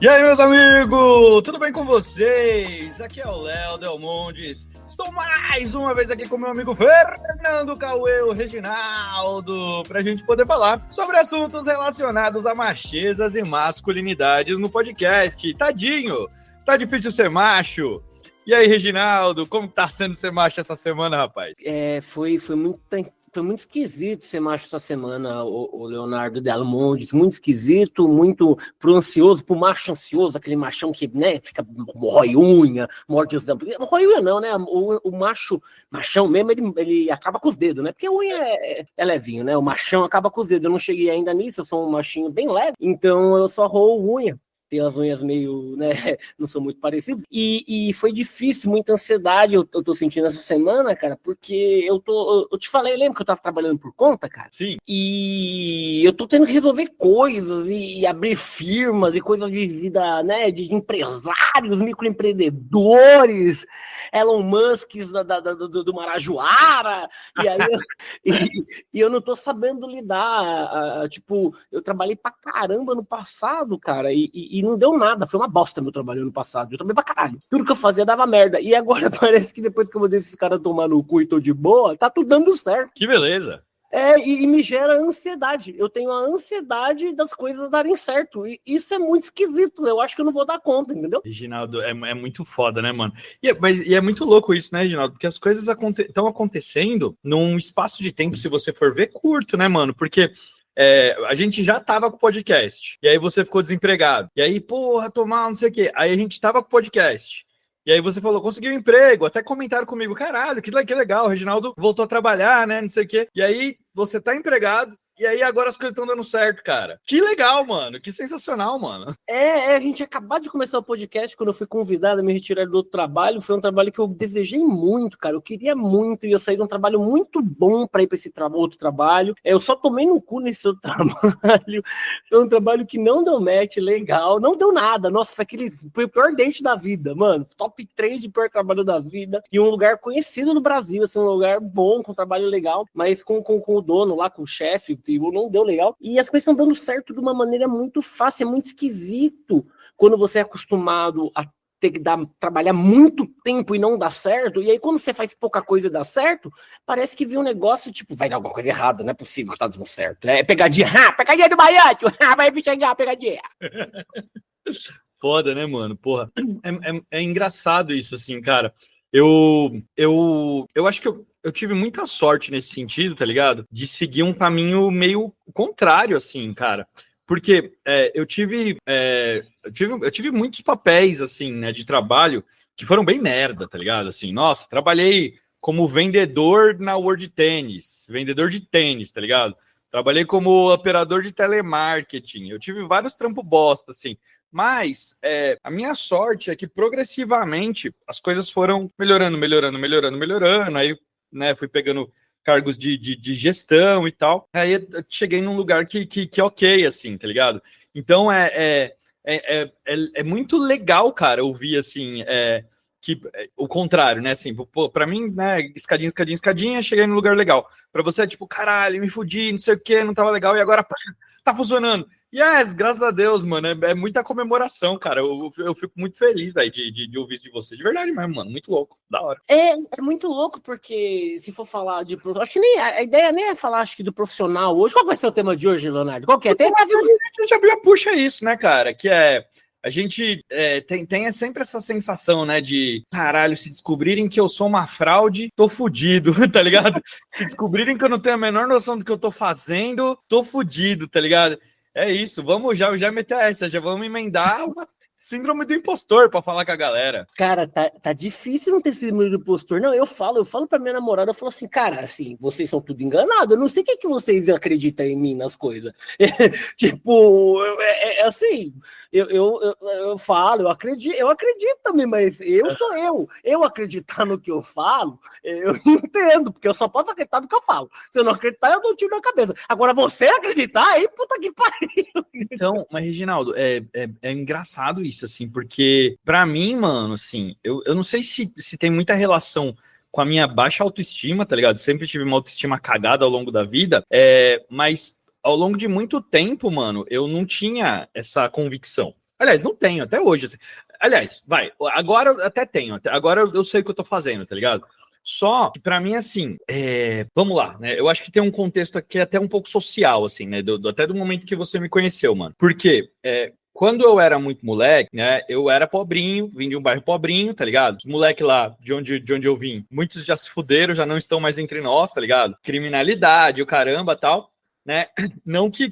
E aí, meus amigos, tudo bem com vocês? Aqui é o Léo Delmondes. Estou mais uma vez aqui com meu amigo Fernando Cauê, o Reginaldo, para a gente poder falar sobre assuntos relacionados a machezas e masculinidades no podcast. Tadinho, tá difícil ser macho. E aí, Reginaldo, como tá sendo ser macho essa semana, rapaz? Foi muito esquisito ser macho essa semana, o Leonardo Delmondes, muito esquisito, muito pro ansioso, pro macho ansioso, aquele machão que, né, fica, rói unha, morde os dentes. Rói unha não, né, o machão mesmo, ele acaba com os dedos, né, porque a unha é levinho, né, o machão acaba com os dedos. Eu não cheguei ainda nisso, eu sou um machinho bem leve, então eu só roo unha. Tem as unhas meio, né, não são muito parecidas, e foi difícil, muita ansiedade eu tô sentindo essa semana, cara, porque eu te falei, lembra que eu tava trabalhando por conta, cara? Sim. E eu tô tendo que resolver coisas, e abrir firmas, e coisas de vida, né, de empresários, microempreendedores, Elon Musk do Marajoara, e aí eu não tô sabendo lidar, tipo, eu trabalhei pra caramba no passado, cara, e não deu nada, foi uma bosta meu trabalho ano passado, eu trabalhei pra caralho, tudo que eu fazia dava merda, e agora parece que depois que eu vou deixar esses caras tomar no cu e tô de boa, tá tudo dando certo. Que beleza! E me gera ansiedade, eu tenho a ansiedade das coisas darem certo, e isso é muito esquisito, eu acho que eu não vou dar conta, entendeu? Reginaldo, é muito foda, né, mano? E é muito louco isso, né, Reginaldo? Porque as coisas estão acontecendo num espaço de tempo, se você for ver, curto, né, mano? Porque a gente já tava com o podcast, e aí você ficou desempregado, e aí, porra, tomar não sei o quê, aí a gente tava com o podcast, e aí você falou, conseguiu um emprego, até comentaram comigo, caralho, que legal, o Reginaldo voltou a trabalhar, né, não sei o quê, e aí você tá empregado, e aí agora as coisas estão dando certo, cara. Que legal, mano. Que sensacional, mano. A gente acabou de começar o podcast, quando eu fui convidado a me retirar do outro trabalho, foi um trabalho que eu desejei muito, cara. Eu queria muito, e eu saí de um trabalho muito bom para ir para esse outro trabalho. Eu só tomei no cu nesse outro trabalho. Foi um trabalho que não deu match, legal, não deu nada. Nossa, foi o pior date da vida, mano. Top 3 de pior trabalho da vida. E um lugar conhecido no Brasil, assim, um lugar bom, com trabalho legal, mas com o dono lá, com o chefe, não deu legal, e as coisas estão dando certo de uma maneira muito fácil, é muito esquisito quando você é acostumado a ter que trabalhar muito tempo e não dá certo, e aí quando você faz pouca coisa e dá certo, parece que viu um negócio, tipo, vai dar alguma coisa errada, não é possível que tá dando certo, é pegadinha, pegadinha do Baiano, vai chegar, pegadinha. Foda, né, mano, porra, é engraçado isso, assim, cara, eu acho que eu tive muita sorte nesse sentido, tá ligado? De seguir um caminho meio contrário, assim, cara. Porque eu tive muitos papéis, assim, né, de trabalho que foram bem merda, tá ligado? Assim, nossa, trabalhei como vendedor na World Tennis, vendedor de tênis, tá ligado? Trabalhei como operador de telemarketing. Eu tive vários trampos bosta, assim. Mas a minha sorte é que progressivamente as coisas foram melhorando. Aí, né, fui pegando cargos de gestão e tal. Aí eu cheguei num lugar que ok, assim, tá ligado? Então é muito legal, cara, ouvir assim. Que o contrário, né? Assim, pô, pra mim, né? Escadinha, cheguei num lugar legal. Pra você é tipo, caralho, me fudi, não sei o que, não tava legal, e agora pá, tá funcionando. Yes, graças a Deus, mano. É muita comemoração, cara. Eu fico muito feliz, velho, de ouvir isso de você. De verdade mesmo, mano. Muito louco. Da hora. É muito louco, porque se for falar de... Acho que nem a ideia nem é falar, acho que, do profissional hoje. Qual vai ser o tema de hoje, Leonardo? Qual que é? A gente abriu a puxa isso, né, cara? Que a gente tem sempre essa sensação, né, de caralho, se descobrirem que eu sou uma fraude, tô fudido, tá ligado? Se descobrirem que eu não tenho a menor noção do que eu tô fazendo, tô fudido, tá ligado? É isso, vamos já meter essa, já vamos emendar uma síndrome do impostor pra falar com a galera. Cara, tá difícil não ter síndrome do impostor. Não, eu falo pra minha namorada, eu falo assim, cara, assim, vocês são tudo enganados, eu não sei o que vocês acreditam em mim nas coisas. Tipo, assim, eu falo, eu acredito também, mas eu sou eu acreditar no que eu falo, eu entendo, porque eu só posso acreditar no que eu falo. Se eu não acreditar, eu dou um tiro na cabeça. Agora, você acreditar, aí, puta que pariu. Então, mas, Reginaldo, é engraçado isso, assim, porque pra mim, mano, assim, eu não sei se tem muita relação com a minha baixa autoestima, tá ligado? Sempre tive uma autoestima cagada ao longo da vida, mas ao longo de muito tempo, mano, eu não tinha essa convicção. Aliás, não tenho até hoje. Assim. Aliás, agora eu até tenho. Agora eu sei o que eu tô fazendo, tá ligado? Só que pra mim, assim, vamos lá, né? Eu acho que tem um contexto aqui até um pouco social, assim, né? Até do momento que você me conheceu, mano. Porque quando eu era muito moleque, né? Eu era pobrinho, vim de um bairro pobrinho, tá ligado? Os moleques lá de onde eu vim, muitos já se fuderam, já não estão mais entre nós, tá ligado? Criminalidade, o caramba, tal, né? Não que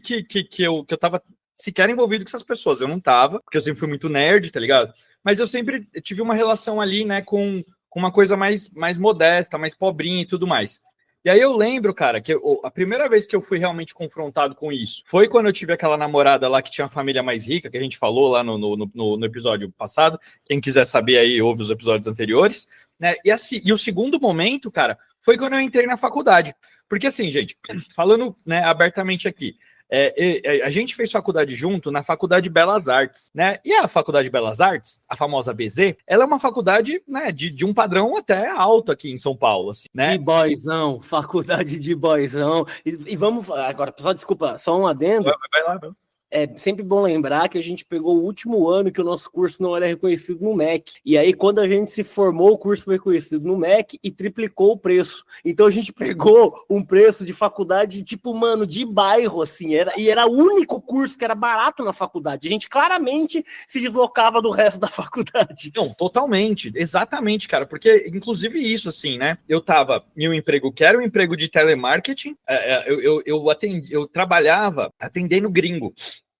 eu tava sequer envolvido com essas pessoas, eu não tava, porque eu sempre fui muito nerd, tá ligado? Mas eu sempre tive uma relação ali, né, com uma coisa mais modesta, mais pobrinha e tudo mais. E aí eu lembro, cara, que a primeira vez que eu fui realmente confrontado com isso foi quando eu tive aquela namorada lá que tinha uma família mais rica, que a gente falou lá no episódio passado. Quem quiser saber aí, ouve os episódios anteriores. Né? E o segundo momento, cara, foi quando eu entrei na faculdade. Porque assim, gente, falando, né, abertamente aqui, a gente fez faculdade junto na Faculdade de Belas Artes, né? E a Faculdade de Belas Artes, a famosa BZ, ela é uma faculdade, né, de um padrão até alto aqui em São Paulo, assim, né? De boyzão, faculdade de boyzão. E vamos agora, pessoal, desculpa, só um adendo. Vai lá. É sempre bom lembrar que a gente pegou o último ano que o nosso curso não era reconhecido no MEC. E aí, quando a gente se formou, o curso foi reconhecido no MEC e triplicou o preço. Então, a gente pegou um preço de faculdade, tipo, mano, de bairro, assim. E era o único curso que era barato na faculdade. A gente claramente se deslocava do resto da faculdade. Não, totalmente. Exatamente, cara. Porque, inclusive, isso, assim, né? Eu tava em um emprego que era um emprego de telemarketing. Eu trabalhava atendendo gringo.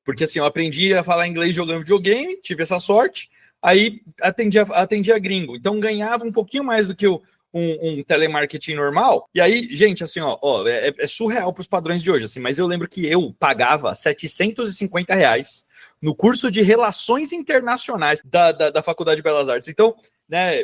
Porque assim, eu aprendi a falar inglês jogando videogame, tive essa sorte, aí atendia gringo. Então ganhava um pouquinho mais do que um telemarketing normal. E aí, gente, assim, é surreal para os padrões de hoje, assim, mas eu lembro que eu pagava R$ 750 no curso de Relações Internacionais da Faculdade de Belas Artes. Então, né,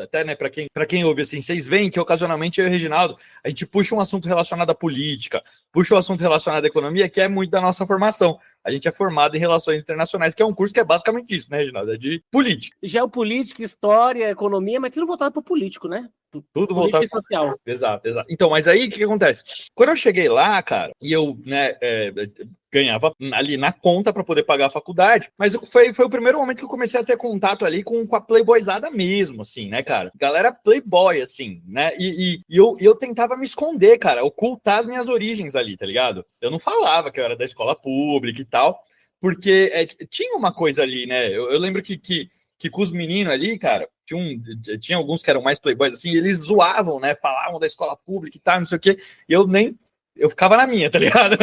até, né, para quem ouve, assim, vocês veem que ocasionalmente eu e o Reginaldo, a gente puxa um assunto relacionado à política, puxa um assunto relacionado à economia, que é muito da nossa formação. A gente é formado em Relações Internacionais, que é um curso que é basicamente isso, né, Reginaldo? É de política. Geopolítica, história, economia, mas tudo voltado para político, né? Tudo voltado para social. Exato. Então, mas aí o que acontece? Quando eu cheguei lá, cara, e eu, né, ganhava ali na conta para poder pagar a faculdade, mas foi o primeiro momento que eu comecei a ter contato ali com a playboyzada mesmo, assim, né, cara? Galera playboy, assim, né? E eu tentava me esconder, cara, ocultar as minhas origens ali, tá ligado? Eu não falava que eu era da escola pública e tal, porque tinha uma coisa ali, né? Eu lembro que com os meninos ali, cara, tinha alguns que eram mais playboys, assim, e eles zoavam, né? Falavam da escola pública e tal, não sei o quê, e eu ficava na minha, tá ligado?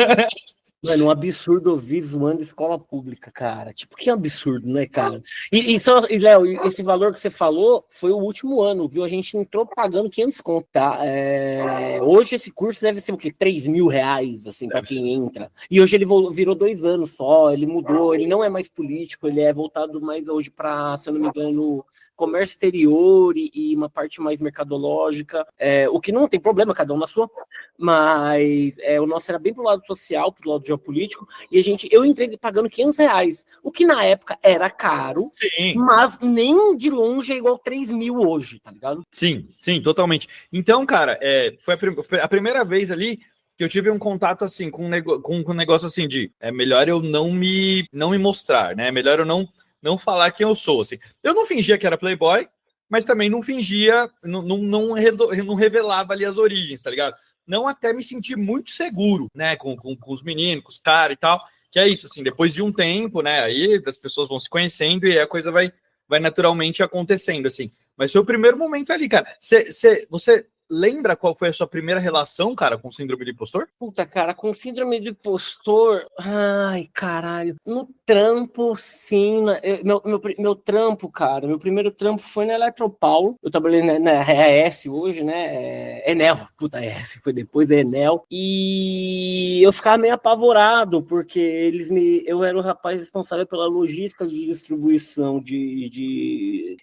Mano, um absurdo ouvir zoando escola pública, cara. Tipo, que absurdo, né, cara? E Léo, esse valor que você falou foi o último ano, viu? A gente entrou pagando 500 conto, tá? Hoje esse curso deve ser o quê? R$ 3.000, assim, pra quem entra. E hoje ele virou 2 anos só, ele mudou, ele não é mais político, ele é voltado mais hoje pra, se eu não me engano, comércio exterior e uma parte mais mercadológica. O que não tem problema, cada um na sua, mas o nosso era bem pro lado social, pro lado geopolítico, e eu entrei pagando R$ 500, o que na época era caro. Sim. Mas nem de longe é igual 3.000 hoje, tá ligado? Sim, totalmente. Então, cara, foi a primeira vez ali que eu tive um contato assim com um negócio assim de melhor eu não me mostrar, né? Melhor eu não falar quem eu sou, assim. Eu não fingia que era playboy, mas também não fingia, não revelava ali as origens, tá ligado? Não até me sentir muito seguro, né, com os meninos, com os caras e tal, que é isso, assim, depois de um tempo, né, aí as pessoas vão se conhecendo e a coisa vai naturalmente acontecendo, assim. Mas foi o primeiro momento ali, cara. Você lembra qual foi a sua primeira relação, cara, com síndrome do impostor? Puta, cara, com síndrome do impostor, ai, caralho. No trampo, sim. Meu trampo, cara, meu primeiro trampo foi na Eletropaulo. Eu trabalhei na RAS hoje, né? Enel, puta, ES, foi depois da Enel. E eu ficava meio apavorado, porque eu era o rapaz responsável pela logística de distribuição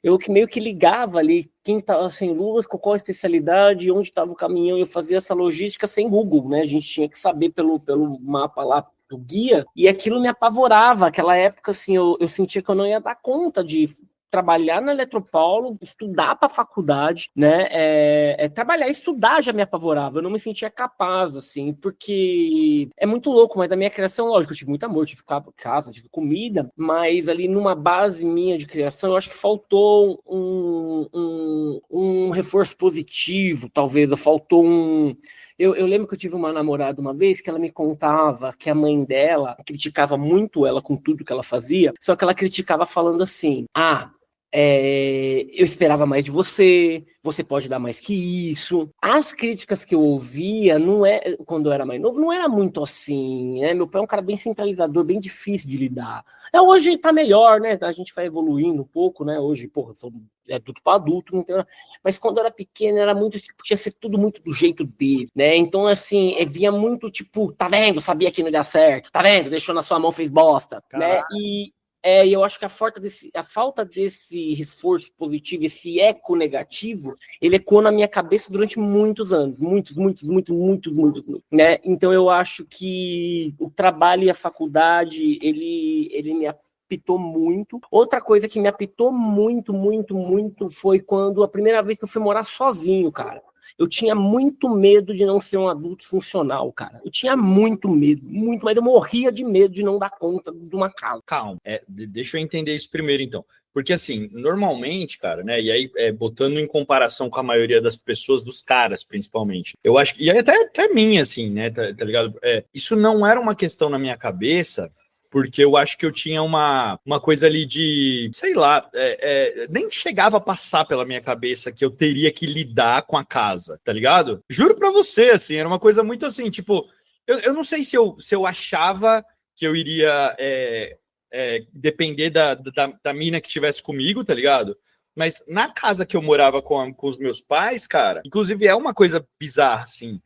eu que meio que ligava ali quem estava sem luz, com qual especialidade, onde estava o caminhão. Eu fazia essa logística sem Google, né? A gente tinha que saber pelo mapa lá, do guia, e aquilo me apavorava. Aquela época, assim, eu sentia que eu não ia dar conta de trabalhar na Eletropaulo, estudar para a faculdade, né? Trabalhar e estudar já me apavorava. Eu não me sentia capaz, assim, porque é muito louco, mas da minha criação, lógico, eu tive muito amor, tive casa, tive comida, mas ali numa base minha de criação, eu acho que faltou um reforço positivo, talvez, faltou um... Eu lembro que eu tive uma namorada uma vez que ela me contava que a mãe dela criticava muito ela com tudo que ela fazia, só que ela criticava falando assim, eu esperava mais de você, você pode dar mais que isso. As críticas que eu ouvia, quando eu era mais novo, não era muito assim, né? Meu pai é um cara bem centralizador, bem difícil de lidar. Hoje tá melhor, né? A gente vai evoluindo um pouco, né? Hoje, porra, sou adulto para adulto, não tem... Mas quando eu era pequeno, era muito, tipo, tinha que ser tudo muito do jeito dele, né? Então, assim, via muito, tipo, tá vendo? Sabia que não ia dar certo, tá vendo? Deixou na sua mão, fez bosta, né? E eu acho que a falta desse reforço positivo, esse eco negativo, ele ecoou na minha cabeça durante muitos anos, muitos, né? Então eu acho que o trabalho e a faculdade, ele me apitou muito. Outra coisa que me apitou muito foi quando a primeira vez que eu fui morar sozinho, cara. Eu tinha muito medo de não ser um adulto funcional, cara. Eu tinha muito medo, mas eu morria de medo de não dar conta de uma casa. Calma, deixa eu entender isso primeiro, então. Porque, assim, normalmente, cara, né, e aí botando em comparação com a maioria das pessoas, dos caras, principalmente, eu acho que, e até minha, assim, né, tá ligado? Isso não era uma questão na minha cabeça, porque eu acho que eu tinha uma coisa ali de, sei lá, nem chegava a passar pela minha cabeça que eu teria que lidar com a casa, tá ligado? Juro pra você, assim, era uma coisa muito assim, tipo, eu não sei se eu achava que eu iria depender da mina que estivesse comigo, tá ligado? Mas na casa que eu morava com os meus pais, cara, inclusive é uma coisa bizarra, assim,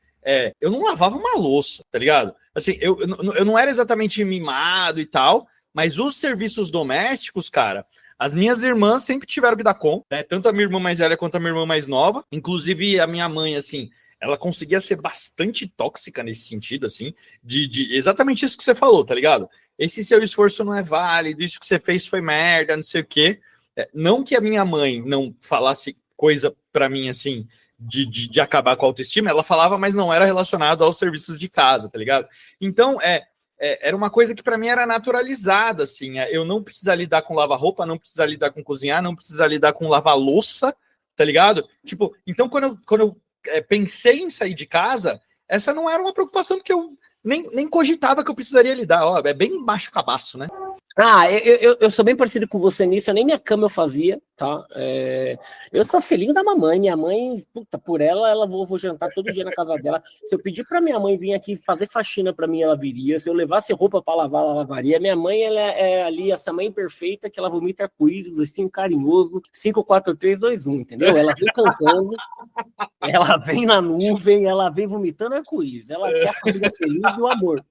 eu não lavava uma louça, tá ligado? Assim, eu não era exatamente mimado e tal, mas os serviços domésticos, cara, as minhas irmãs sempre tiveram que dar conta, né? Tanto a minha irmã mais velha quanto a minha irmã mais nova. Inclusive, a minha mãe, assim, ela conseguia ser bastante tóxica nesse sentido, assim, de exatamente isso que você falou, tá ligado? Esse seu esforço não é válido, isso que você fez foi merda, não sei o quê. Não que a minha mãe não falasse coisa pra mim, assim, de acabar com a autoestima, ela falava, mas não era relacionado aos serviços de casa, tá ligado? Então, era uma coisa que para mim era naturalizada, assim, eu não precisar lidar com lavar roupa, não precisar lidar com cozinhar, não precisar lidar com lavar louça, tá ligado? Tipo, então quando eu pensei em sair de casa, essa não era uma preocupação que eu nem cogitava que eu precisaria lidar, ó, é bem baixo cabaço, né? Eu sou bem parecido com você nisso, nem minha cama eu fazia, tá? Eu sou filhinho da mamãe, minha mãe, puta, por ela vou jantar todo dia na casa dela. Se eu pedir pra minha mãe vir aqui fazer faxina pra mim, ela viria. Se eu levasse roupa pra lavar, ela lavaria. Minha mãe, ela é ali, essa mãe perfeita, que ela vomita arco-íris, assim, carinhoso, 5, 4, 3, 2, 1, entendeu? Ela vem cantando, ela vem na nuvem, ela vem vomitando arco-íris, ela quer a família feliz e o amor.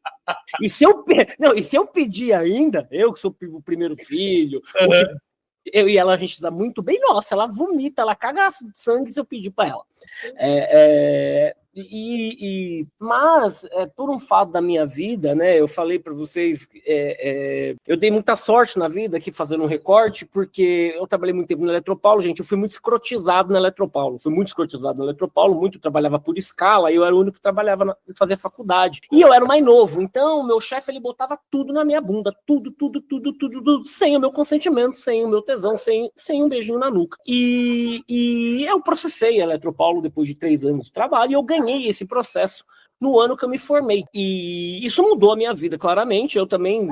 E se eu pedir ainda, eu que sou o primeiro filho, eu e ela a gente dá muito bem, nossa, ela vomita, ela caga sangue se eu pedir para ela. Mas por um fato da minha vida, né? Eu falei para vocês, eu dei muita sorte na vida aqui fazendo um recorte, porque eu trabalhei muito tempo na Eletropaulo, gente. Eu fui muito escrotizado na Eletropaulo, muito trabalhava por escala, e eu era o único que trabalhava fazia faculdade. E eu era o mais novo, então o meu chefe ele botava tudo na minha bunda, tudo, sem o meu consentimento, sem o meu tesão, sem um beijinho na nuca. E eu processei a Eletropaulo depois de 3 anos de trabalho, e eu ganhei esse processo no ano que eu me formei. E isso mudou a minha vida, claramente. Eu também,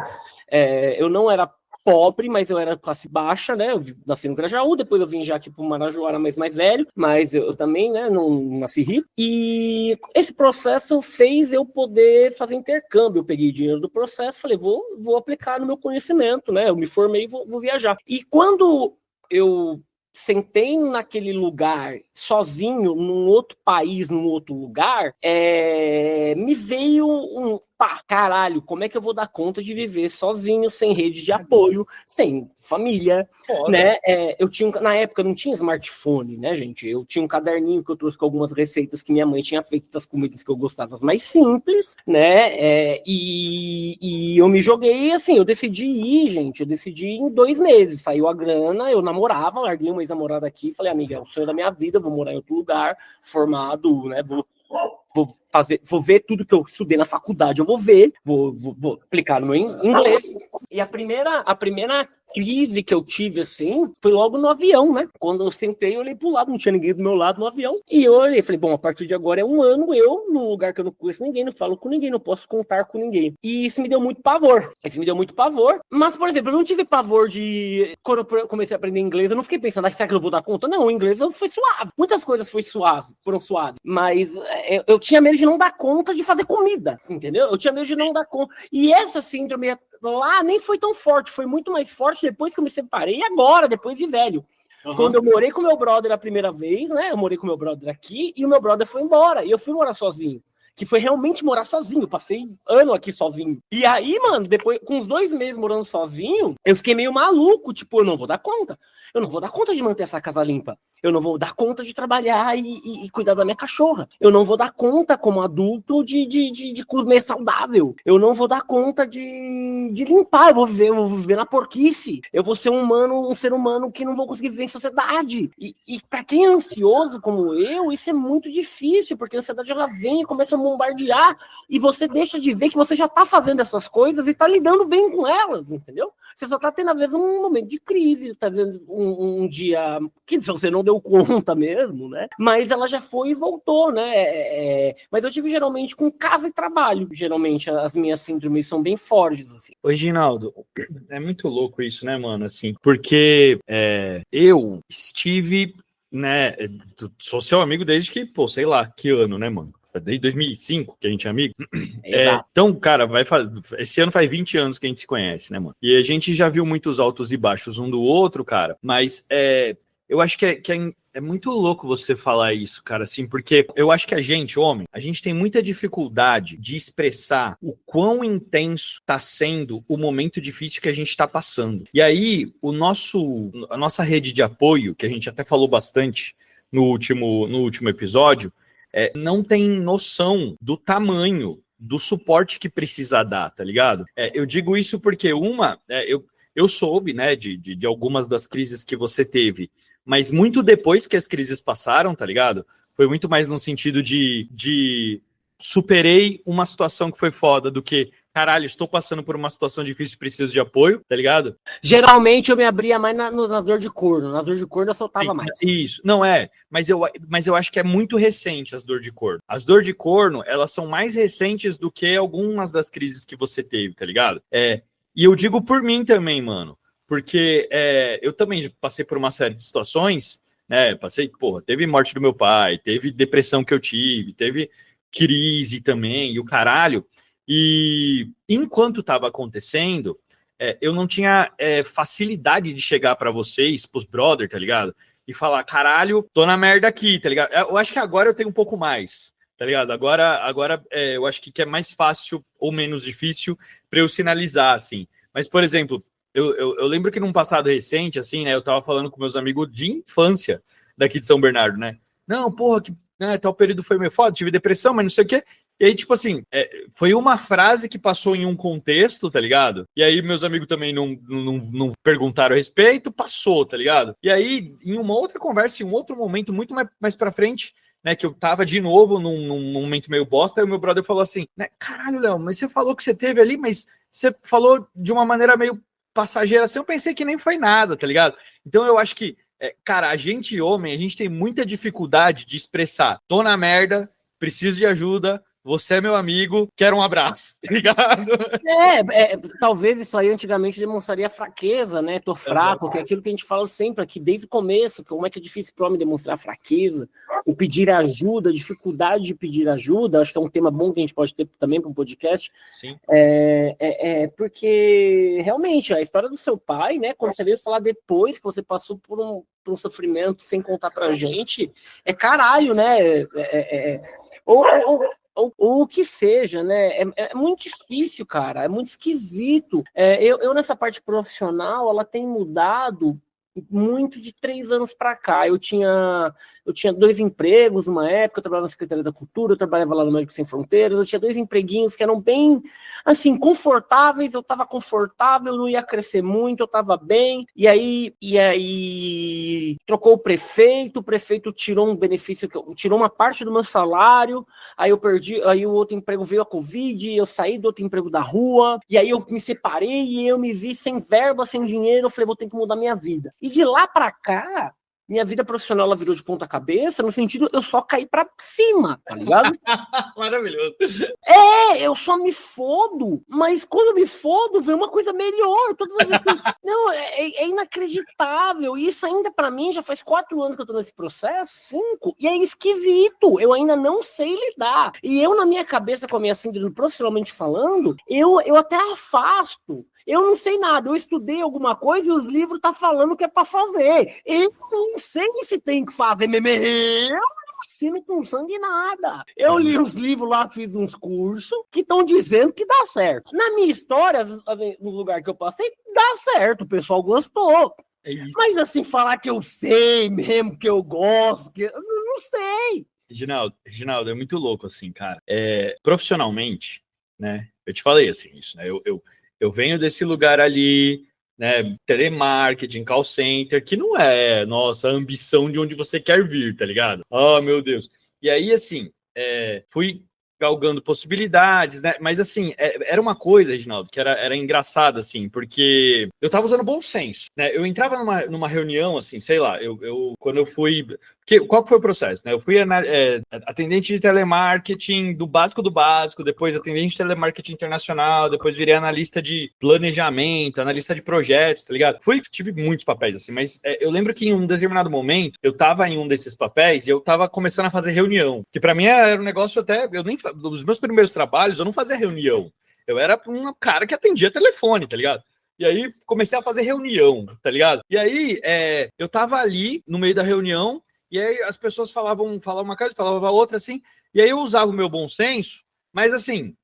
eu não era pobre, mas eu era classe baixa, né? Eu nasci no Grajaú, depois eu vim já aqui para o Marajoara, mais velho, mas eu também, né, não nasci rico. E esse processo fez eu poder fazer intercâmbio. Eu peguei dinheiro do processo, falei, vou aplicar no meu conhecimento, né? Eu me formei e vou viajar. E quando eu sentei naquele lugar sozinho, num outro país, num outro lugar, me veio caralho, como é que eu vou dar conta de viver sozinho, sem rede de apoio, sem família, né? Eu tinha, na época não tinha smartphone, né, gente? Eu tinha um caderninho que eu trouxe com algumas receitas que minha mãe tinha feito das comidas que eu gostava, as mais simples, né? E eu me joguei assim, eu decidi ir, gente, eu decidi ir em 2 meses, saiu a grana, eu namorava, larguei uma ex-namorada aqui, falei, amiga, é o sonho da minha vida, vou morar em outro lugar, formado, né? Vou ver tudo que eu estudei na faculdade, eu vou ver, vou aplicar no meu inglês. E a primeira crise que eu tive, assim, foi logo no avião, né? Quando eu sentei, eu olhei pro lado, não tinha ninguém do meu lado no avião. E eu olhei, falei, bom, a partir de agora é um ano, eu, num lugar que eu não conheço ninguém, não falo com ninguém, não posso contar com ninguém. E isso me deu muito pavor. Mas, por exemplo, eu não tive pavor de... Quando eu comecei a aprender inglês, eu não fiquei pensando, será que eu vou dar conta? Não, o inglês foi suave. Muitas coisas foram suaves. Mas eu tinha medo de não dar conta de fazer comida, entendeu? Eu tinha medo de não dar conta. E essa síndrome lá nem foi tão forte, foi muito mais forte depois que eu me separei e agora, depois de velho. Uhum. Quando eu morei com meu brother a primeira vez, né? Eu morei com meu brother aqui e o meu brother foi embora. E eu fui morar sozinho. Que foi realmente morar sozinho. Passei ano aqui sozinho. E aí, mano, depois, com uns 2 meses morando sozinho, eu fiquei meio maluco. Tipo, eu não vou dar conta. Eu não vou dar conta de manter essa casa limpa. Eu não vou dar conta de trabalhar e cuidar da minha cachorra. Eu não vou dar conta, como adulto, de comer saudável. Eu não vou dar conta de limpar. Eu vou viver na porquice. Eu vou ser um ser humano que não vou conseguir viver em sociedade. E pra quem é ansioso como eu, isso é muito difícil, porque a ansiedade ela vem e começa a bombardear, e você deixa de ver que você já tá fazendo essas coisas e tá lidando bem com elas, entendeu? Você só tá tendo, às vezes, um momento de crise, tá vendo um dia que você não deu conta mesmo, né? Mas ela já foi e voltou, né? Mas eu tive geralmente com casa e trabalho. Geralmente as minhas síndromes são bem fortes, assim. Ô, Reginaldo, é muito louco isso, né, mano? Assim, porque eu estive, né? Sou seu amigo desde que, pô, sei lá, que ano, né, mano? Desde 2005 que a gente é amigo. Então, cara, esse ano faz 20 anos que a gente se conhece, né, mano? E a gente já viu muitos altos e baixos um do outro, cara, mas eu acho que é muito louco você falar isso, cara, assim, porque eu acho que a gente, homem, a gente tem muita dificuldade de expressar o quão intenso tá sendo o momento difícil que a gente tá passando. E aí, a nossa rede de apoio, que a gente até falou bastante no último episódio, não tem noção do tamanho do suporte que precisa dar, tá ligado? Eu digo isso porque eu soube, né, de algumas das crises que você teve, mas muito depois que as crises passaram, tá ligado? Foi muito mais no sentido de superei uma situação que foi foda do que caralho, estou passando por uma situação difícil e preciso de apoio, tá ligado? Geralmente eu me abria mais nas dor de corno. Nas dor de corno eu soltava mais. Isso, não mas eu acho que é muito recente as dor de corno. As dor de corno, elas são mais recentes do que algumas das crises que você teve, tá ligado? E eu digo por mim também, mano, porque eu também passei por uma série de situações, né? Teve morte do meu pai, teve depressão que eu tive, teve crise também, e o caralho. E enquanto estava acontecendo, eu não tinha facilidade de chegar para vocês, pros brother, tá ligado? E falar, caralho, tô na merda aqui, tá ligado? Eu acho que agora eu tenho um pouco mais, tá ligado? Agora eu acho que é mais fácil ou menos difícil para eu sinalizar, assim. Mas, por exemplo, eu lembro que num passado recente, assim, né, eu tava falando com meus amigos de infância daqui de São Bernardo, né? Não, porra, que tal período foi meio foda, tive depressão, mas não sei o quê. E aí, tipo assim, foi uma frase que passou em um contexto, tá ligado? E aí meus amigos também não perguntaram a respeito, passou, tá ligado? E aí, em uma outra conversa, em um outro momento, muito mais pra frente, né, que eu tava de novo num momento meio bosta, aí o meu brother falou assim, né, caralho, Léo, mas você falou que você teve ali, mas você falou de uma maneira meio passageira, assim, eu pensei que nem foi nada, tá ligado? Então eu acho que, cara, a gente homem, a gente tem muita dificuldade de expressar, tô na merda, preciso de ajuda, você é meu amigo, quero um abraço, tá ligado? Talvez isso aí antigamente demonstraria fraqueza, né? Tô fraco, que é aquilo que a gente fala sempre aqui desde o começo, como é que é difícil para o homem demonstrar fraqueza, o pedir ajuda, a dificuldade de pedir ajuda, acho que é um tema bom que a gente pode ter também para um podcast. Sim. Porque realmente a história do seu pai, né? Quando você veio falar depois que você passou por um sofrimento sem contar pra gente, caralho, né? ou o que seja, né? É muito difícil, cara, é muito esquisito. Eu nessa parte profissional, ela tem mudado muito de 3 anos para cá. Eu tinha 2 empregos numa época, eu trabalhava na Secretaria da Cultura, eu trabalhava lá no Médicos Sem Fronteiras, eu tinha 2 empreguinhos que eram bem, assim, confortáveis, eu estava confortável, não ia crescer muito, eu estava bem, e aí trocou o prefeito tirou um benefício, tirou uma parte do meu salário, aí eu perdi, aí o outro emprego veio a Covid, eu saí do outro emprego da rua, e aí eu me separei e eu me vi sem verba, sem dinheiro, eu falei, vou ter que mudar minha vida. E de lá para cá, minha vida profissional ela virou de ponta cabeça, no sentido eu só caí pra cima, tá ligado? Maravilhoso. Eu só me fodo, mas quando eu me fodo, vem uma coisa melhor. Todas as vezes que eu... Não, é inacreditável. E isso ainda pra mim já faz 4 anos que eu tô nesse processo, 5, e é esquisito. Eu ainda não sei lidar. E eu, na minha cabeça, com a minha síndrome profissionalmente falando, eu até afasto. Eu não sei nada, eu estudei alguma coisa e os livros tá falando o que é para fazer. Eu não sei se tem que fazer mesmo. Eu não ensino com sangue nada. Eu li uns livros lá, fiz uns cursos que estão dizendo que dá certo. Na minha história, no lugar que eu passei, dá certo, o pessoal gostou. É isso. Mas assim, falar que eu sei mesmo, que eu gosto, que eu não sei. Reginaldo, é muito louco assim, cara. Profissionalmente, né? Eu te falei assim, isso, né? Eu venho desse lugar ali, né? Telemarketing, call center, que não é, nossa, a ambição de onde você quer vir, tá ligado? Oh, meu Deus. E aí, assim, fui galgando possibilidades, né? Mas, assim, era uma coisa, Reginaldo, que era engraçada, assim, porque eu tava usando bom senso, né? Eu entrava numa reunião, assim, sei lá, quando eu fui... Qual que foi o processo, né? Eu fui atendente de telemarketing do básico, depois atendente de telemarketing internacional, depois virei analista de planejamento, analista de projetos, tá ligado? Tive muitos papéis, assim, mas eu lembro que em um determinado momento, eu tava em um desses papéis e eu tava começando a fazer reunião, que pra mim era um negócio até... Dos meus primeiros trabalhos, eu não fazia reunião. Eu era um cara que atendia telefone, tá ligado? E aí comecei a fazer reunião, tá ligado? E aí eu tava ali no meio da reunião, e aí as pessoas falavam uma coisa, falavam outra, assim, e aí eu usava o meu bom senso, mas assim,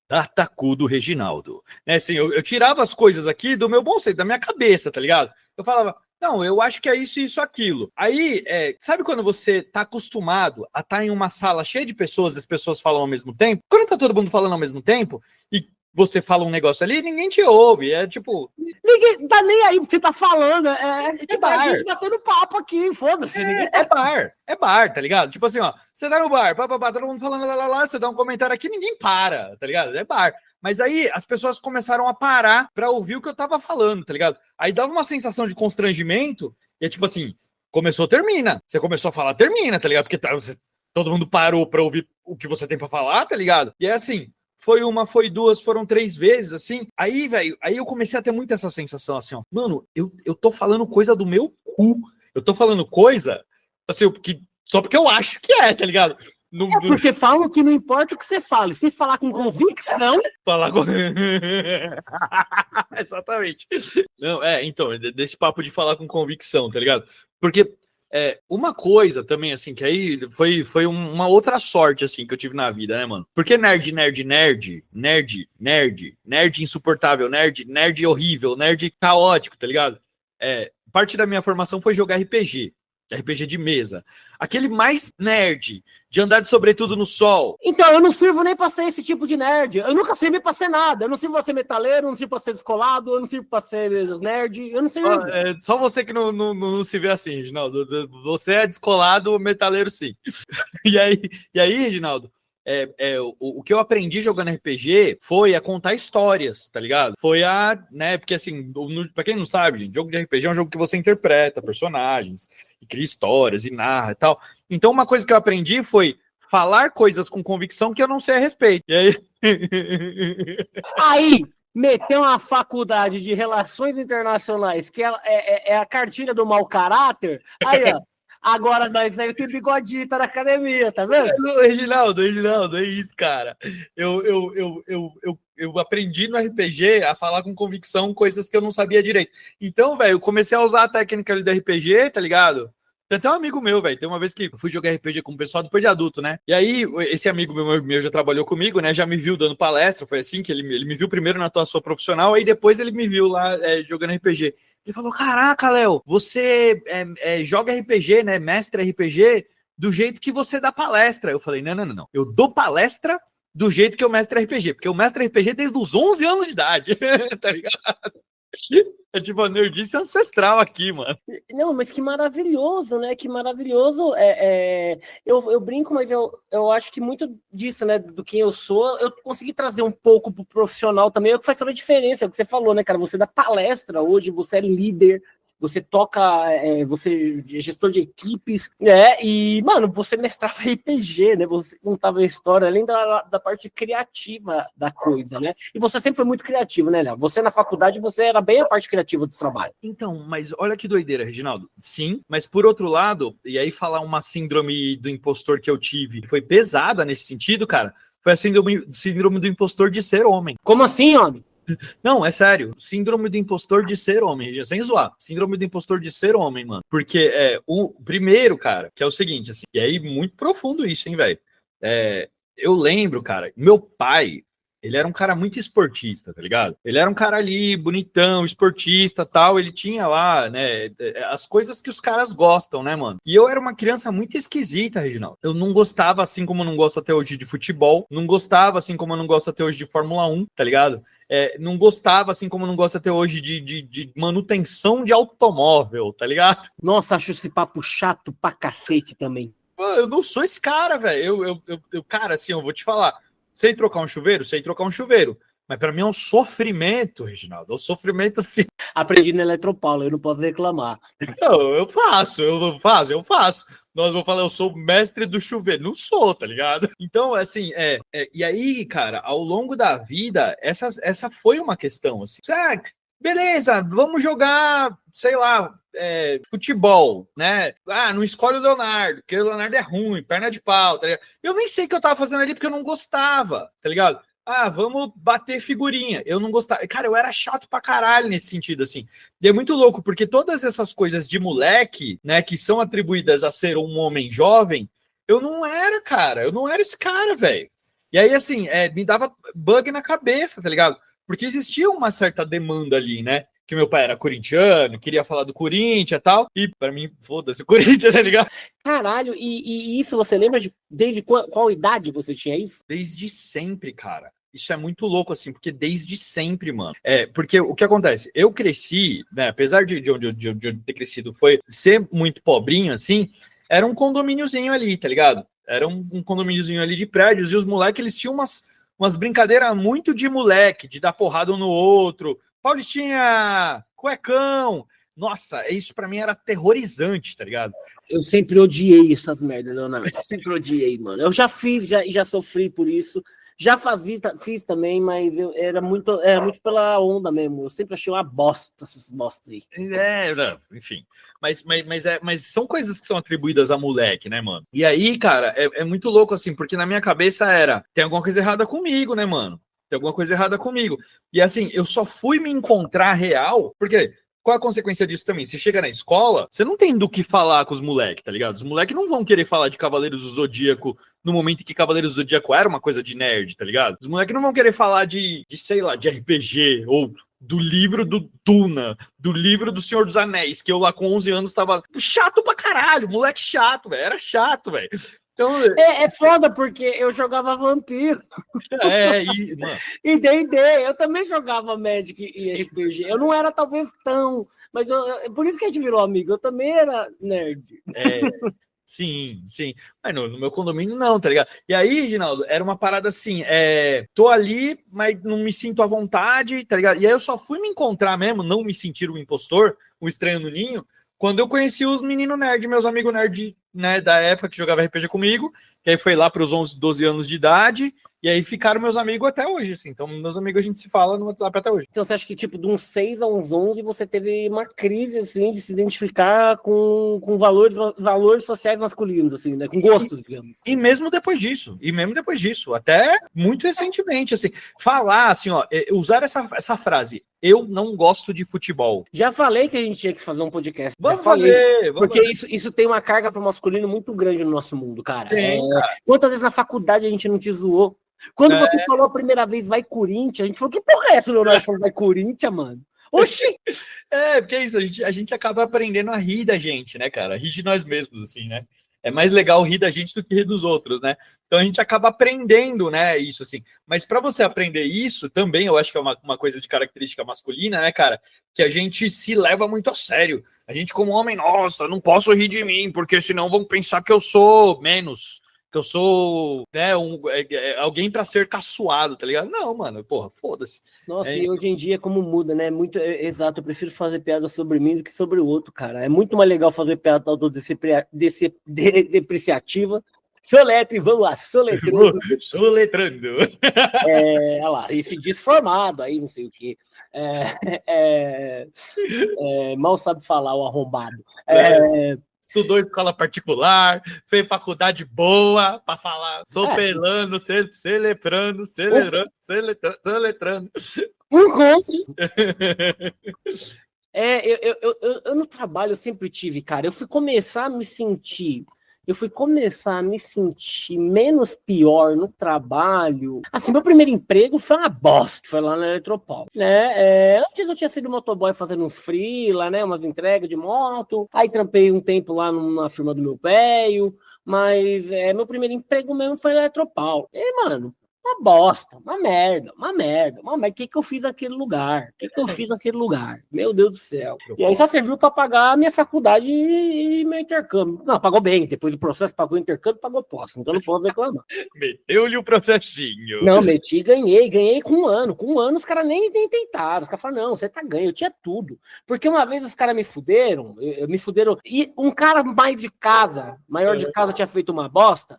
Datacu do Reginaldo, né? Assim, eu tirava as coisas aqui do meu bom senso, da minha cabeça, tá ligado? Eu falava, não, eu acho que é isso, aquilo. Aí, sabe quando você tá acostumado a estar em uma sala cheia de pessoas, as pessoas falam ao mesmo tempo? Quando tá todo mundo falando ao mesmo tempo, e você fala um negócio ali, ninguém te ouve, tipo... Ninguém tá nem aí porque você tá falando, tipo, bar. A gente batendo papo aqui, foda-se. É bar, tá ligado? Tipo assim, ó, você tá no bar, todo mundo falando lá, você dá um comentário aqui, ninguém para, tá ligado? É bar. Mas aí as pessoas começaram a parar pra ouvir o que eu tava falando, tá ligado? Aí dava uma sensação de constrangimento, e é tipo assim, começou, termina. Você começou a falar, termina, tá ligado? Porque todo mundo parou pra ouvir o que você tem pra falar, tá ligado? E é assim... Foi uma, foi 2, foram 3 vezes, assim. Aí, velho, aí eu comecei a ter muito essa sensação, assim, ó. Mano, eu tô falando coisa do meu cu. Eu tô falando coisa, assim, só porque eu acho que tá ligado? Porque falam que não importa o que você fale. Se falar com convicção... Falar com... Exatamente. Não, então, desse papo de falar com convicção, tá ligado? Porque... uma coisa também, assim, que aí foi uma outra sorte, assim, que eu tive na vida, né, mano? Porque nerd insuportável, nerd horrível, nerd caótico, tá ligado? Parte da minha formação foi jogar RPG de mesa. Aquele mais nerd, de andar de sobretudo no sol. Então, eu não sirvo nem pra ser esse tipo de nerd. Eu nunca servi pra ser nada. Eu não sirvo pra ser metaleiro, eu não sirvo pra ser descolado, eu não sirvo pra ser nerd. Eu não sirvo. Só você que não se vê assim, Reginaldo. Você é descolado, metaleiro sim. E aí, Reginaldo, o que eu aprendi jogando RPG foi a contar histórias, tá ligado? Né, porque assim, pra quem não sabe, gente, jogo de RPG é um jogo que você interpreta personagens, e cria histórias, e narra e tal. Então uma coisa que eu aprendi foi falar coisas com convicção que eu não sei a respeito. E aí... Aí, meteu uma faculdade de relações internacionais, que é a cartilha do mau caráter, aí, ó. Agora nós tem bigodinho, tá na academia, tá vendo? Reginaldo, é isso, cara. Eu aprendi no RPG a falar com convicção coisas que eu não sabia direito. Então, velho, eu comecei a usar a técnica do RPG, tá ligado? Tem até um amigo meu, velho. Tem uma vez que eu fui jogar RPG com o pessoal depois de adulto, né? E aí, esse amigo meu já trabalhou comigo, né? Já me viu dando palestra. Foi assim que ele me viu primeiro na atuação profissional, aí depois ele me viu lá jogando RPG. Ele falou: Caraca, Léo, você joga RPG, né? Mestre RPG, do jeito que você dá palestra. Eu falei: Não. Eu dou palestra do jeito que eu mestre RPG, porque eu mestre RPG desde os 11 anos de idade, tá ligado? É tipo a nerdice ancestral aqui, mano. Não, mas que maravilhoso, né? Que maravilhoso. Eu brinco, mas eu acho que muito disso, né? Do quem eu sou, eu consegui trazer um pouco pro profissional também. É o que faz toda a diferença. É o que você falou, né, cara? Você dá palestra hoje, você é líder, você toca, você é gestor de equipes, né? E, mano, você mestrava RPG, né? Você contava a história, além da parte criativa da coisa, né? E você sempre foi muito criativo, né, Léo? Você na faculdade, você era bem a parte criativa do trabalho. Então, mas olha que doideira, Reginaldo. Sim, mas por outro lado, e aí falar uma síndrome do impostor que eu tive, que foi pesada nesse sentido, cara, foi a síndrome do impostor de ser homem. Como assim, homem? Não, é sério. Síndrome do impostor de ser homem, sem zoar. Síndrome do impostor de ser homem, mano. Porque o primeiro, cara, que é o seguinte, assim, e aí muito profundo isso, hein, velho. Eu lembro, cara, meu pai, ele era um cara muito esportista, tá ligado? Ele era um cara ali, bonitão, esportista, tal. Ele tinha lá, né, as coisas que os caras gostam, né, mano? E eu era uma criança muito esquisita, Reginaldo. Eu não gostava, assim como eu não gosto até hoje, de futebol. Não gostava, assim como eu não gosto até hoje, de Fórmula 1, tá ligado? Não gostava, assim como não gosto até hoje, de manutenção de automóvel, tá ligado? Nossa, acho esse papo chato pra cacete também. Eu não sou esse cara, velho. Cara, assim, eu vou te falar. Sei trocar um chuveiro? Sei trocar um chuveiro. Mas pra mim é um sofrimento, Reginaldo. É um sofrimento assim. Aprendi na Eletropaulo, eu não posso reclamar. Eu faço. Nós vamos falar, eu sou mestre do chuveiro. Não sou, tá ligado? Então, assim, e aí, cara, ao longo da vida, essa foi uma questão, assim. Beleza, vamos jogar, sei lá, futebol, né? Não escolhe o Leonardo, porque o Leonardo é ruim, perna de pau, tá ligado? Eu nem sei o que eu tava fazendo ali porque eu não gostava, tá ligado? Vamos bater figurinha. Eu não gostava. Cara, eu era chato pra caralho nesse sentido, assim. E é muito louco, porque todas essas coisas de moleque, né, que são atribuídas a ser um homem jovem, eu não era, cara. Eu não era esse cara, velho. E aí, assim, me dava bug na cabeça, tá ligado? Porque existia uma certa demanda ali, né? Que meu pai era corintiano, queria falar do Corinthians e tal. E pra mim, foda-se o Corinthians, tá ligado? Caralho, e isso você lembra desde qual idade você tinha isso? Desde sempre, cara. Isso é muito louco, assim, porque desde sempre, mano. Porque o que acontece? Eu cresci, né? Apesar de onde ter crescido foi ser muito pobrinho, assim, era um condomíniozinho ali, tá ligado? Era um condomíniozinho ali de prédios, e os moleques, eles tinham umas brincadeiras muito de moleque, de dar porrada um no outro. Paulistinha, cuecão. Nossa, isso pra mim era aterrorizante, tá ligado? Eu sempre odiei essas merdas, Leonardo. Eu sempre odiei, mano. Eu já fiz, já sofri por isso. Já fiz também, mas era muito pela onda mesmo. Eu sempre achei uma bosta essas bostas aí. Enfim. Mas são coisas que são atribuídas a moleque, né, mano? E aí, cara, é muito louco, assim, porque na minha cabeça tem alguma coisa errada comigo, né, mano? Tem alguma coisa errada comigo. E assim, eu só fui me encontrar real, porque qual a consequência disso também? Você chega na escola, você não tem do que falar com os moleques, tá ligado? Os moleques não vão querer falar de Cavaleiros do Zodíaco no momento em que Cavaleiros do Zodíaco era uma coisa de nerd, tá ligado? Os moleques não vão querer falar sei lá, de RPG, ou do livro do Duna, do livro do Senhor dos Anéis, que eu lá com 11 anos tava chato pra caralho, moleque chato, velho, era chato, velho. Então, é foda porque eu jogava vampiro. Mano. E D&D, eu também jogava Magic e RPG. Eu não era talvez tão, mas por isso que a gente virou amigo. Eu também era nerd. Sim. Mas no meu condomínio não, tá ligado? E aí, Reginaldo, era uma parada assim, tô ali, mas não me sinto à vontade, tá ligado? E aí eu só fui me encontrar mesmo, não me sentir um impostor, um estranho no ninho, quando eu conheci os meninos nerd, meus amigos nerd, né, da época que jogava RPG comigo, que aí foi lá para os 11, 12 anos de idade, e aí ficaram meus amigos até hoje, assim. Então, meus amigos a gente se fala no WhatsApp até hoje. Então, você acha que, tipo, de uns 6 a uns 11, você teve uma crise, assim, de se identificar com valores sociais masculinos, assim, né? Com gostos, digamos. E mesmo depois disso, até muito recentemente, assim, falar, assim, ó, usar essa frase, eu não gosto de futebol. Já falei que a gente tinha que fazer um podcast. Vamos fazer. Porque isso tem uma carga pro masculino muito grande no nosso mundo, cara. Cara. Quantas vezes na faculdade a gente não te zoou? Quando você falou a primeira vez, vai Corinthians, a gente falou, que porra é essa, Leonardo? Falou, vai Corinthians, mano. Oxi! Porque é isso, a gente acaba aprendendo a rir da gente, né, cara? Rir de nós mesmos, assim, né? É mais legal rir da gente do que rir dos outros, né? Então a gente acaba aprendendo, né, isso, assim. Mas para você aprender isso, também eu acho que é uma coisa de característica masculina, né, cara? Que a gente se leva muito a sério. A gente, como homem, nossa, não posso rir de mim, porque senão vão pensar que eu sou menos, que eu sou, né, alguém para ser caçoado, tá ligado? Não, mano, porra, foda-se. Nossa, e hoje em dia como muda, né? Muito exato, eu prefiro fazer piada sobre mim do que sobre o outro, cara. É muito mais legal fazer piada autodepreciativa. Soletre, vamos lá, soletrando. Soletrando. Olha lá, esse desformado aí, não sei o quê. Mal sabe falar, o arrombado. Estudou escola particular, fez faculdade boa para falar, sopelando, celebrando. Eu no trabalho eu sempre tive, cara. Eu fui começar a me sentir menos pior no trabalho. Assim, meu primeiro emprego foi uma bosta, foi lá na Eletropaulo, né? Antes eu tinha sido motoboy fazendo uns freela, né? Umas entregas de moto. Aí trampei um tempo lá numa firma do meu velho. Mas meu primeiro emprego mesmo foi na Eletropaulo. E, mano, uma bosta, uma merda. O que eu fiz naquele lugar? Meu Deus do céu. E aí só serviu para pagar a minha faculdade e meu intercâmbio. Não, pagou bem. Depois do processo, pagou o intercâmbio, pagou posse. Então não posso reclamar. Meteu-lhe o processinho. Não, meti, ganhei com um ano. Com um ano os caras nem tentaram. Os caras falaram, não, você tá ganho. Eu tinha tudo. Porque uma vez os caras me fuderam. E um cara maior de casa, tinha feito uma bosta.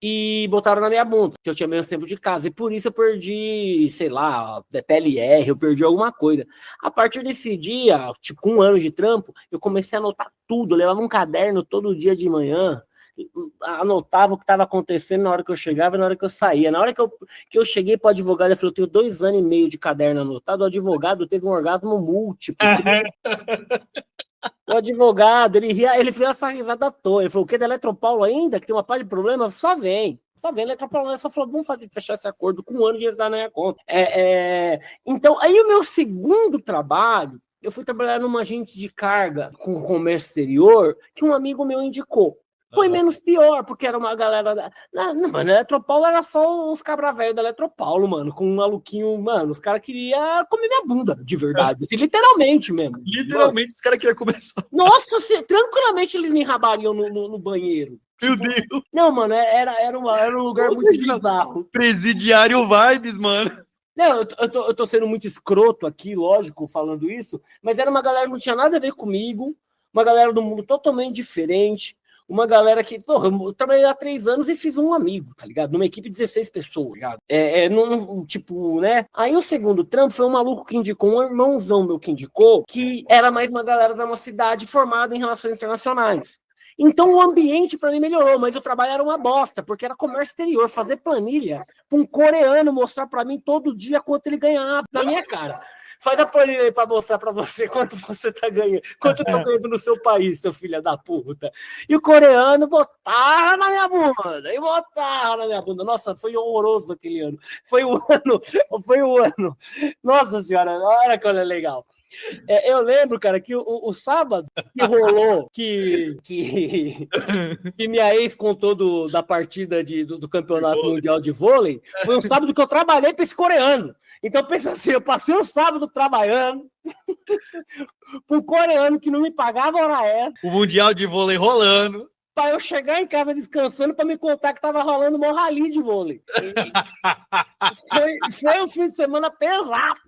E botaram na minha bunda, que eu tinha menos tempo de casa. E por isso eu perdi, sei lá, PLR, eu perdi alguma coisa. A partir desse dia, tipo, com um ano de trampo, eu comecei a anotar tudo. Eu levava um caderno todo dia de manhã, anotava o que estava acontecendo na hora que eu chegava e na hora que eu saía. Na hora que eu cheguei para o advogado, ele falou, eu tenho 2 anos e meio de caderno anotado. O advogado teve um orgasmo múltiplo. O advogado, ele fez essa risada à toa. Ele falou, o que, da Eletropaulo ainda? Que tem uma parte de problema? Só vem. A Eletropaulo só falou, vamos fechar esse acordo com um ano de entrar na minha conta. Então, aí o meu segundo trabalho, eu fui trabalhar numa agente de carga com comércio exterior, que um amigo meu indicou. Foi menos pior, porque era uma galera Mano, a Eletropaulo era só uns cabra velho da Eletropaulo, mano, com um maluquinho, mano, os caras queriam comer minha bunda, de verdade, assim, literalmente mesmo. Literalmente, os caras queriam comer só. Nossa, tranquilamente eles me enrabariam no banheiro. Meu Deus. Não, mano, era um lugar muito bizarro. Presidiário vibes, mano. Não, eu tô sendo muito escroto aqui, lógico, falando isso, mas era uma galera que não tinha nada a ver comigo, uma galera do mundo totalmente diferente, uma galera que, porra, eu trabalhei há 3 anos e fiz um amigo, tá ligado? Numa equipe de 16 pessoas, tá ligado? Tipo, né? Aí o segundo trampo foi um maluco que indicou, um irmãozão meu que indicou, que era mais uma galera da nossa cidade formada em relações internacionais. Então o ambiente para mim melhorou, mas o trabalho era uma bosta, porque era comércio exterior, fazer planilha para um coreano mostrar para mim todo dia quanto ele ganhava na minha cara. Faz a planilha aí para mostrar para você quanto você tá ganhando, quanto eu tô ganhando no seu país, seu filho da puta. E o coreano botava na minha bunda, Nossa, foi horroroso aquele ano. Foi o ano. Nossa senhora, olha que olha legal. Eu lembro, cara, que o sábado que rolou que minha ex contou da partida do Campeonato Mundial de Vôlei, foi um sábado que eu trabalhei para esse coreano. Então, pensa assim, eu passei o sábado trabalhando para um coreano que não me pagava hora extra. O Mundial de Vôlei rolando. Para eu chegar em casa descansando para me contar que tava rolando um rally de vôlei. Foi um fim de semana pesado.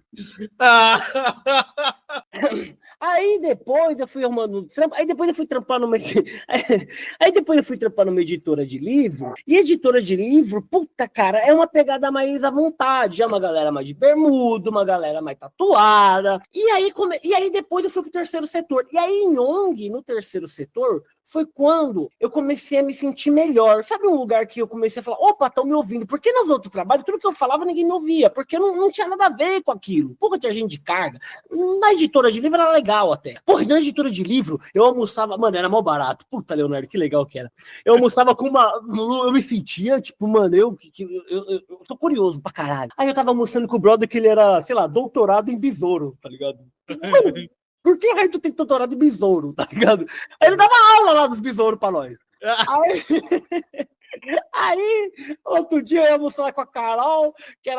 Aí depois eu fui arrumando trampo, aí depois eu fui trampar numa editora de livro, e editora de livro, puta cara, é uma pegada mais à vontade, é uma galera mais de bermuda, uma galera mais tatuada, e aí depois eu fui pro terceiro setor, e aí em ONG, no terceiro setor, foi quando eu comecei a me sentir melhor. Sabe um lugar que eu comecei a falar, opa, estão me ouvindo? Porque nos outros trabalhos, tudo que eu falava, ninguém me ouvia, porque não tinha nada a ver com aquilo. Porra, tinha gente de carga. Na editora de livro era legal até. Porra, na editora de livro, eu almoçava, mano, era mó barato. Puta, Leonardo, que legal que era. Eu almoçava com eu me sentia, tipo, mano, eu tô curioso pra caralho. Aí eu tava almoçando com o brother que ele era, sei lá, doutorado em besouro, tá ligado? Por que raio tu tem doutorado em besouro, tá ligado? Aí ele dava aula lá dos besouros pra nós. Aí, outro dia eu ia almoçar com a Carol, que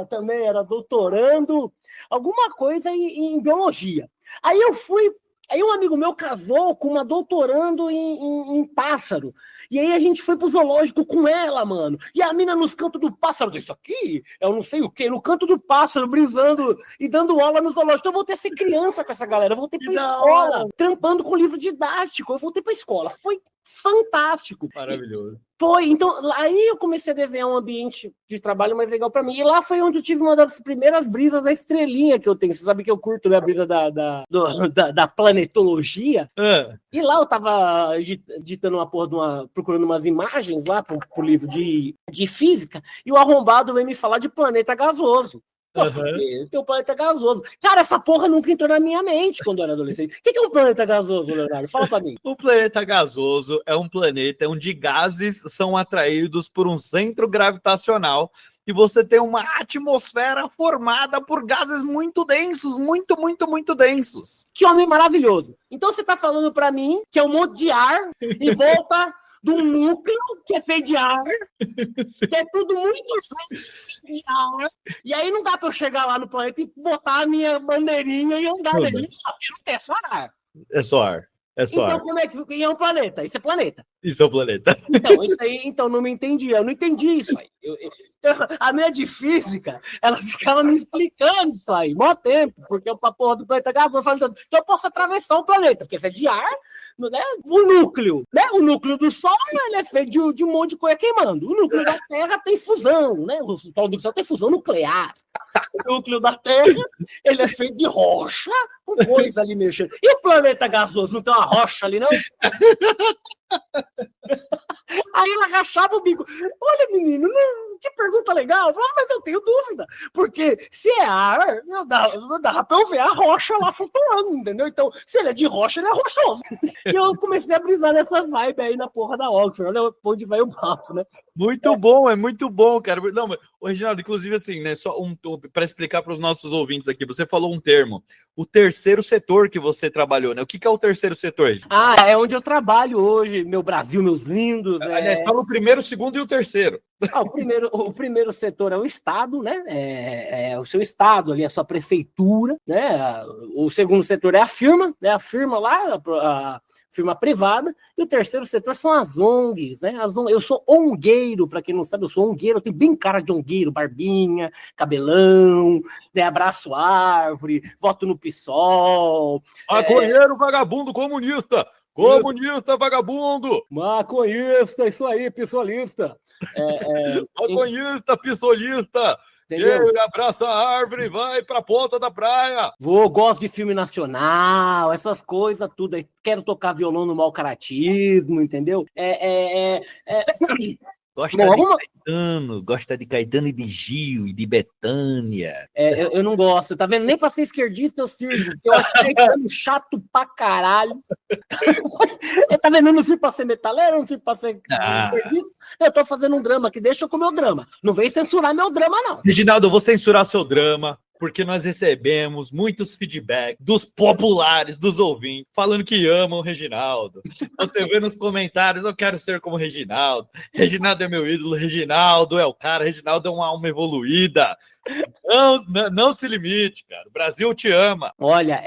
também era doutorando, alguma coisa em biologia. Aí um amigo meu casou com uma doutorando em pássaro. E aí a gente foi pro zoológico com ela, mano. E a mina nos cantos do pássaro, isso aqui, eu não sei o quê, no canto do pássaro, brisando e dando aula no zoológico. Então eu voltei a ser criança com essa galera, eu voltei pra escola, trampando com livro didático, eu voltei pra escola. Foi fantástico. Maravilhoso. Foi, então, aí eu comecei a desenhar um ambiente de trabalho mais legal pra mim, e lá foi onde eu tive uma das primeiras brisas da estrelinha que eu tenho. Você sabe que eu curto, né, a brisa da planetologia, e lá eu tava editando uma porra procurando umas imagens lá pro livro de física, e o arrombado veio me falar de planeta gasoso. Tem um planeta gasoso. Cara, essa porra nunca entrou na minha mente quando eu era adolescente. O que é um planeta gasoso, Leonardo? Fala pra mim. O planeta gasoso é um planeta onde gases são atraídos por um centro gravitacional e você tem uma atmosfera formada por gases muito densos, muito, muito, muito densos. Que homem maravilhoso. Então você tá falando pra mim que é um monte de ar em volta de um núcleo que é feito de ar, que é tudo muito feito de ar, e aí não dá pra eu chegar lá no planeta e botar a minha bandeirinha e andar nele, porque não tem só ar. É só ar. É só então, ar. como é que é um planeta? Isso é planeta. Isso é um planeta. Então, isso aí, então não me entendi. Eu não entendi isso aí. A minha de física, ela ficava me explicando isso aí, mó tempo, porque a porra do planeta gasoso, falando, então eu posso atravessar o planeta, porque isso é de ar, né? O núcleo, né? O núcleo do Sol, ele é feito de um monte de coisa queimando. O núcleo da Terra tem fusão, né? O Sol do Céu tem fusão nuclear. O núcleo da Terra, ele é feito de rocha, com coisa ali mexendo. E o planeta gasoso, não tem uma rocha ali, não? Aí ela rachava o bico. Olha, menino, que pergunta legal. Eu falei, mas eu tenho dúvida. Porque se é ar, não dá pra eu ver a rocha lá flutuando, entendeu? Então, se ele é de rocha, ele é rochoso. E eu comecei a brisar nessa vibe aí na porra da Oxford. Olha onde vai o papo, né? Muito bom, é muito bom, cara. Não, mas, Reginaldo, inclusive assim, né, só para explicar para os nossos ouvintes aqui, você falou um termo, o terceiro setor que você trabalhou, né? O que é o terceiro setor? É onde eu trabalho hoje, meu Brasil, meus lindos. Aliás, fala o primeiro, o segundo e o terceiro. O primeiro setor é o Estado, né? É o seu Estado ali, a sua prefeitura, né? O segundo setor é a firma, né? A firma lá, a firma privada, e o terceiro setor são as ONGs, né? Eu sou ongueiro, para quem não sabe, eu sou ongueiro, eu tenho bem cara de ongueiro, barbinha, cabelão, né? Abraço árvore, voto no PSOL. Maconheiro, vagabundo, comunista! Comunista, vagabundo! Maconhista, isso aí, pissolista. Maconhista, pissolista! Que abraça a árvore e vai pra ponta da praia! Gosto de filme nacional, essas coisas, tudo. Quero tocar violão no mau caratismo, entendeu? Gosta de Caetano e de Gil e de Bethânia. Eu não gosto, tá vendo? Nem pra ser esquerdista eu sirvo, porque eu acho Caetano chato pra caralho. Tá vendo? Eu não sirvo pra ser metaleiro, eu não sirvo pra ser esquerdista. Eu tô fazendo um drama aqui, deixa eu com o meu drama. Não vem censurar meu drama, não. Reginaldo, eu vou censurar seu drama, porque nós recebemos muitos feedbacks dos populares, dos ouvintes, falando que amam o Reginaldo. Você vê nos comentários, eu quero ser como o Reginaldo. Reginaldo é meu ídolo, Reginaldo é o cara, Reginaldo é uma alma evoluída. Não se limite, cara. O Brasil te ama. Olha,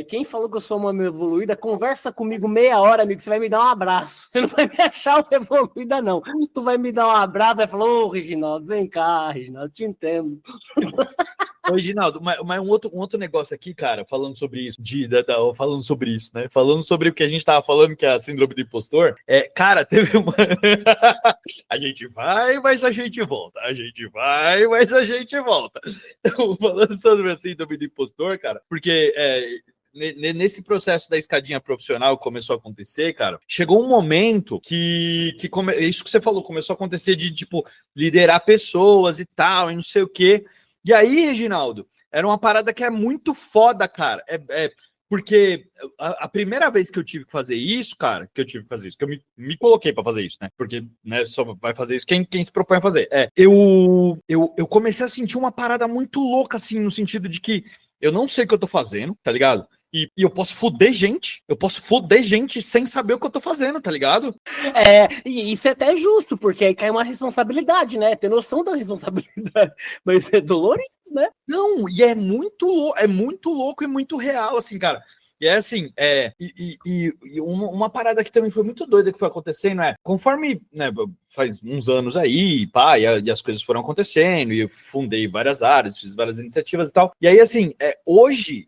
quem falou que eu sou uma alma evoluída, conversa comigo meia hora, amigo, você vai me dar um abraço. Você não vai me achar uma evoluída, não. Tu vai me dar um abraço, vai falar, ô, Reginaldo, vem cá, Reginaldo, te entendo. Ô, Reginaldo, mas um outro negócio aqui, cara, falando sobre isso, falando sobre isso, né? Falando sobre o que a gente tava falando, que é a síndrome do impostor. Cara, teve uma. A gente vai, mas a gente volta. A gente vai, mas a gente volta. Então, falando sobre a síndrome do impostor, cara, porque nesse processo da escadinha profissional que começou a acontecer, cara, chegou um momento isso que você falou, começou a acontecer de, tipo, liderar pessoas e tal, e não sei o quê. E aí, Reginaldo, era uma parada que é muito foda, cara. Porque a primeira vez que eu tive que fazer isso, cara, que eu me coloquei pra fazer isso, né? Porque, né, só vai fazer isso quem se propõe a fazer. Eu comecei a sentir uma parada muito louca, assim, no sentido de que eu não sei o que eu tô fazendo, tá ligado? E eu posso foder gente sem saber o que eu tô fazendo, tá ligado? E isso é até justo, porque aí cai uma responsabilidade, né? Ter noção da responsabilidade. Mas é dolorido, né? Não, e é muito louco e muito real, assim, cara. E é assim, uma parada que também foi muito doida que foi acontecendo, conforme, né, faz uns anos aí, pá, e as coisas foram acontecendo, e eu fundei várias áreas, fiz várias iniciativas e tal. E aí, assim, hoje,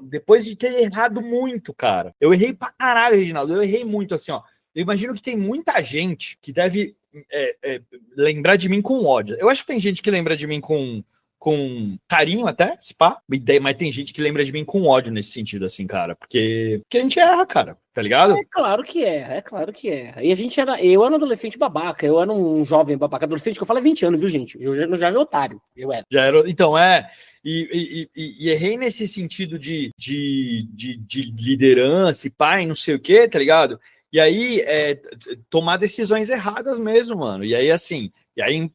depois de ter errado muito, cara, eu errei pra caralho, Reginaldo, eu errei muito, assim, ó. Eu imagino que tem muita gente que deve lembrar de mim com ódio. Eu acho que tem gente que lembra de mim com carinho até, se pá, mas tem gente que lembra de mim com ódio nesse sentido, assim, cara, porque a gente erra, cara, tá ligado? É claro que é. E eu era um adolescente babaca, eu era um jovem babaca, adolescente que eu falo é 20 anos, viu, gente? Eu já era otário, eu era. Já era, então, e errei nesse sentido de liderança e pá, e não sei o que, tá ligado? E aí, tomar decisões erradas mesmo, mano, e aí, assim,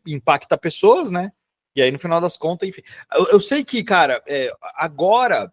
impacta pessoas, né? E aí, no final das contas, enfim. Eu sei que, cara, agora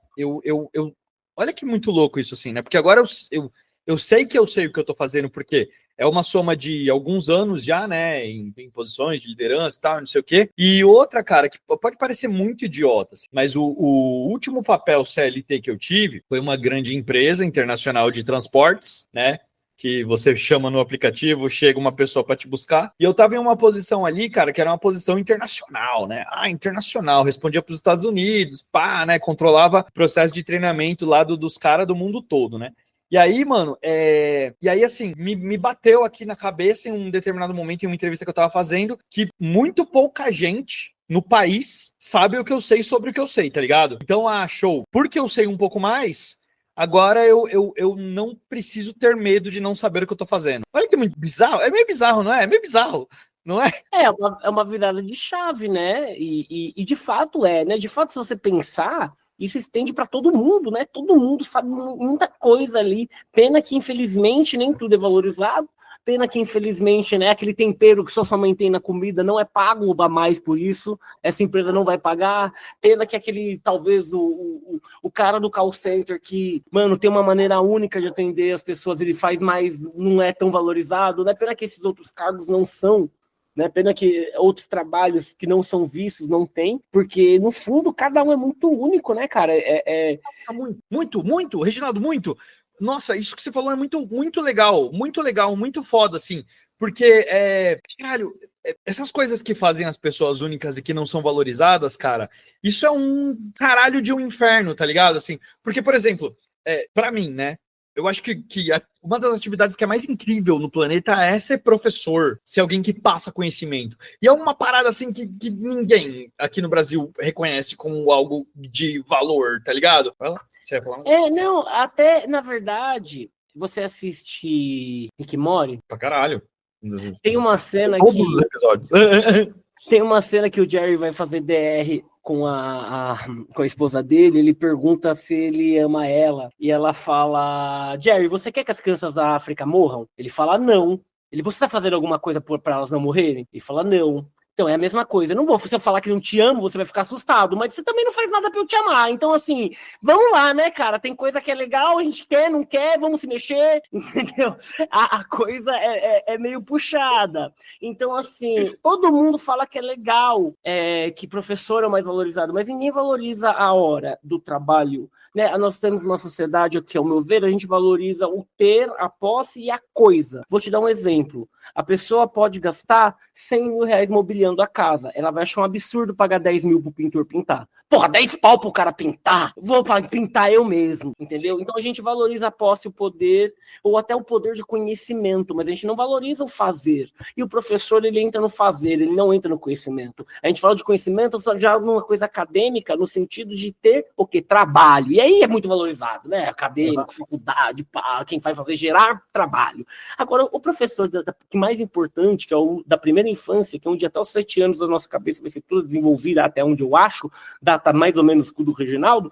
olha que muito louco isso, assim, né? Porque agora eu sei que eu sei o que eu tô fazendo, porque é uma soma de alguns anos já, né? Em posições de liderança e tal, não sei o quê. E outra, cara, que pode parecer muito idiota, assim, mas o último papel CLT que eu tive foi uma grande empresa internacional de transportes, né? Que você chama no aplicativo, chega uma pessoa para te buscar. E eu tava em uma posição ali, cara, que era uma posição internacional, né? Internacional, respondia para os Estados Unidos, pá, né? Controlava o processo de treinamento lá dos caras do mundo todo, né? E aí, mano, e aí, assim, me bateu aqui na cabeça em um determinado momento, em uma entrevista que eu tava fazendo, que muito pouca gente no país sabe o que eu sei sobre o que eu sei, tá ligado? Então, show. Porque eu sei um pouco mais, agora eu não preciso ter medo de não saber o que eu tô fazendo. Olha que muito bizarro. É meio bizarro, não é? É meio bizarro, não é? É uma virada de chave, né? E de fato né? De fato, se você pensar, isso estende para todo mundo, né? Todo mundo sabe muita coisa ali. Pena que, infelizmente, nem tudo é valorizado. Pena que, infelizmente, né, aquele tempero que sua mãe tem na comida não é pago a mais por isso. Essa empresa não vai pagar. Pena que talvez, o cara do call center que, mano, tem uma maneira única de atender as pessoas, ele faz mais, não é tão valorizado, né? Pena que esses outros cargos não são, né? Pena que outros trabalhos que não são vistos não tem, porque, no fundo, cada um é muito único, né, cara? Muito, Reginaldo, muito. Nossa, isso que você falou é muito legal, muito foda, assim, porque, caralho, essas coisas que fazem as pessoas únicas e que não são valorizadas, cara, isso é um caralho de um inferno, tá ligado? Assim, porque, por exemplo, pra mim, né, eu acho que uma das atividades que é mais incrível no planeta é ser professor, ser alguém que passa conhecimento. E é uma parada assim que ninguém aqui no Brasil reconhece como algo de valor, tá ligado? Vai lá, você vai falar? Não, até, na verdade, você assiste Rick and Morty? Pra caralho. Tem uma cena Todos os episódios. Tem uma cena que o Jerry vai fazer DR com a esposa dele, ele pergunta se ele ama ela, e ela fala, Jerry, você quer que as crianças da África morram? Ele fala, não. Você tá fazendo alguma coisa para elas não morrerem? Ele fala, não. Então é a mesma coisa. Eu não vou, se eu falar que não te amo, você vai ficar assustado, mas você também não faz nada pra eu te amar. Então, assim, vamos lá, né, cara? Tem coisa que é legal, a gente quer, não quer, vamos se mexer, entendeu? A coisa é meio puxada. Então, assim, todo mundo fala que é legal, que professor é o mais valorizado, mas ninguém valoriza a hora do trabalho, né? Nós temos uma sociedade que, ao meu ver, a gente valoriza o ter, a posse e a coisa. Vou te dar um exemplo. A pessoa pode gastar 100 mil reais mobiliando criando a casa. Ela vai achar um absurdo pagar 10 mil pro pintor pintar. Porra, 10 pau pro cara pintar? Vou pintar eu mesmo, entendeu? Então a gente valoriza a posse, o poder, ou até o poder de conhecimento, mas a gente não valoriza o fazer. E o professor, ele entra no fazer, ele não entra no conhecimento. A gente fala de conhecimento já numa coisa acadêmica, no sentido de ter o quê? Trabalho. E aí é muito valorizado, né? Acadêmico, faculdade, quem vai fazer gerar trabalho. Agora, o professor que mais importante, que é o da primeira infância, que é onde até os 7 anos da nossa cabeça vai ser tudo desenvolvida, até onde eu acho, data mais ou menos do Reginaldo,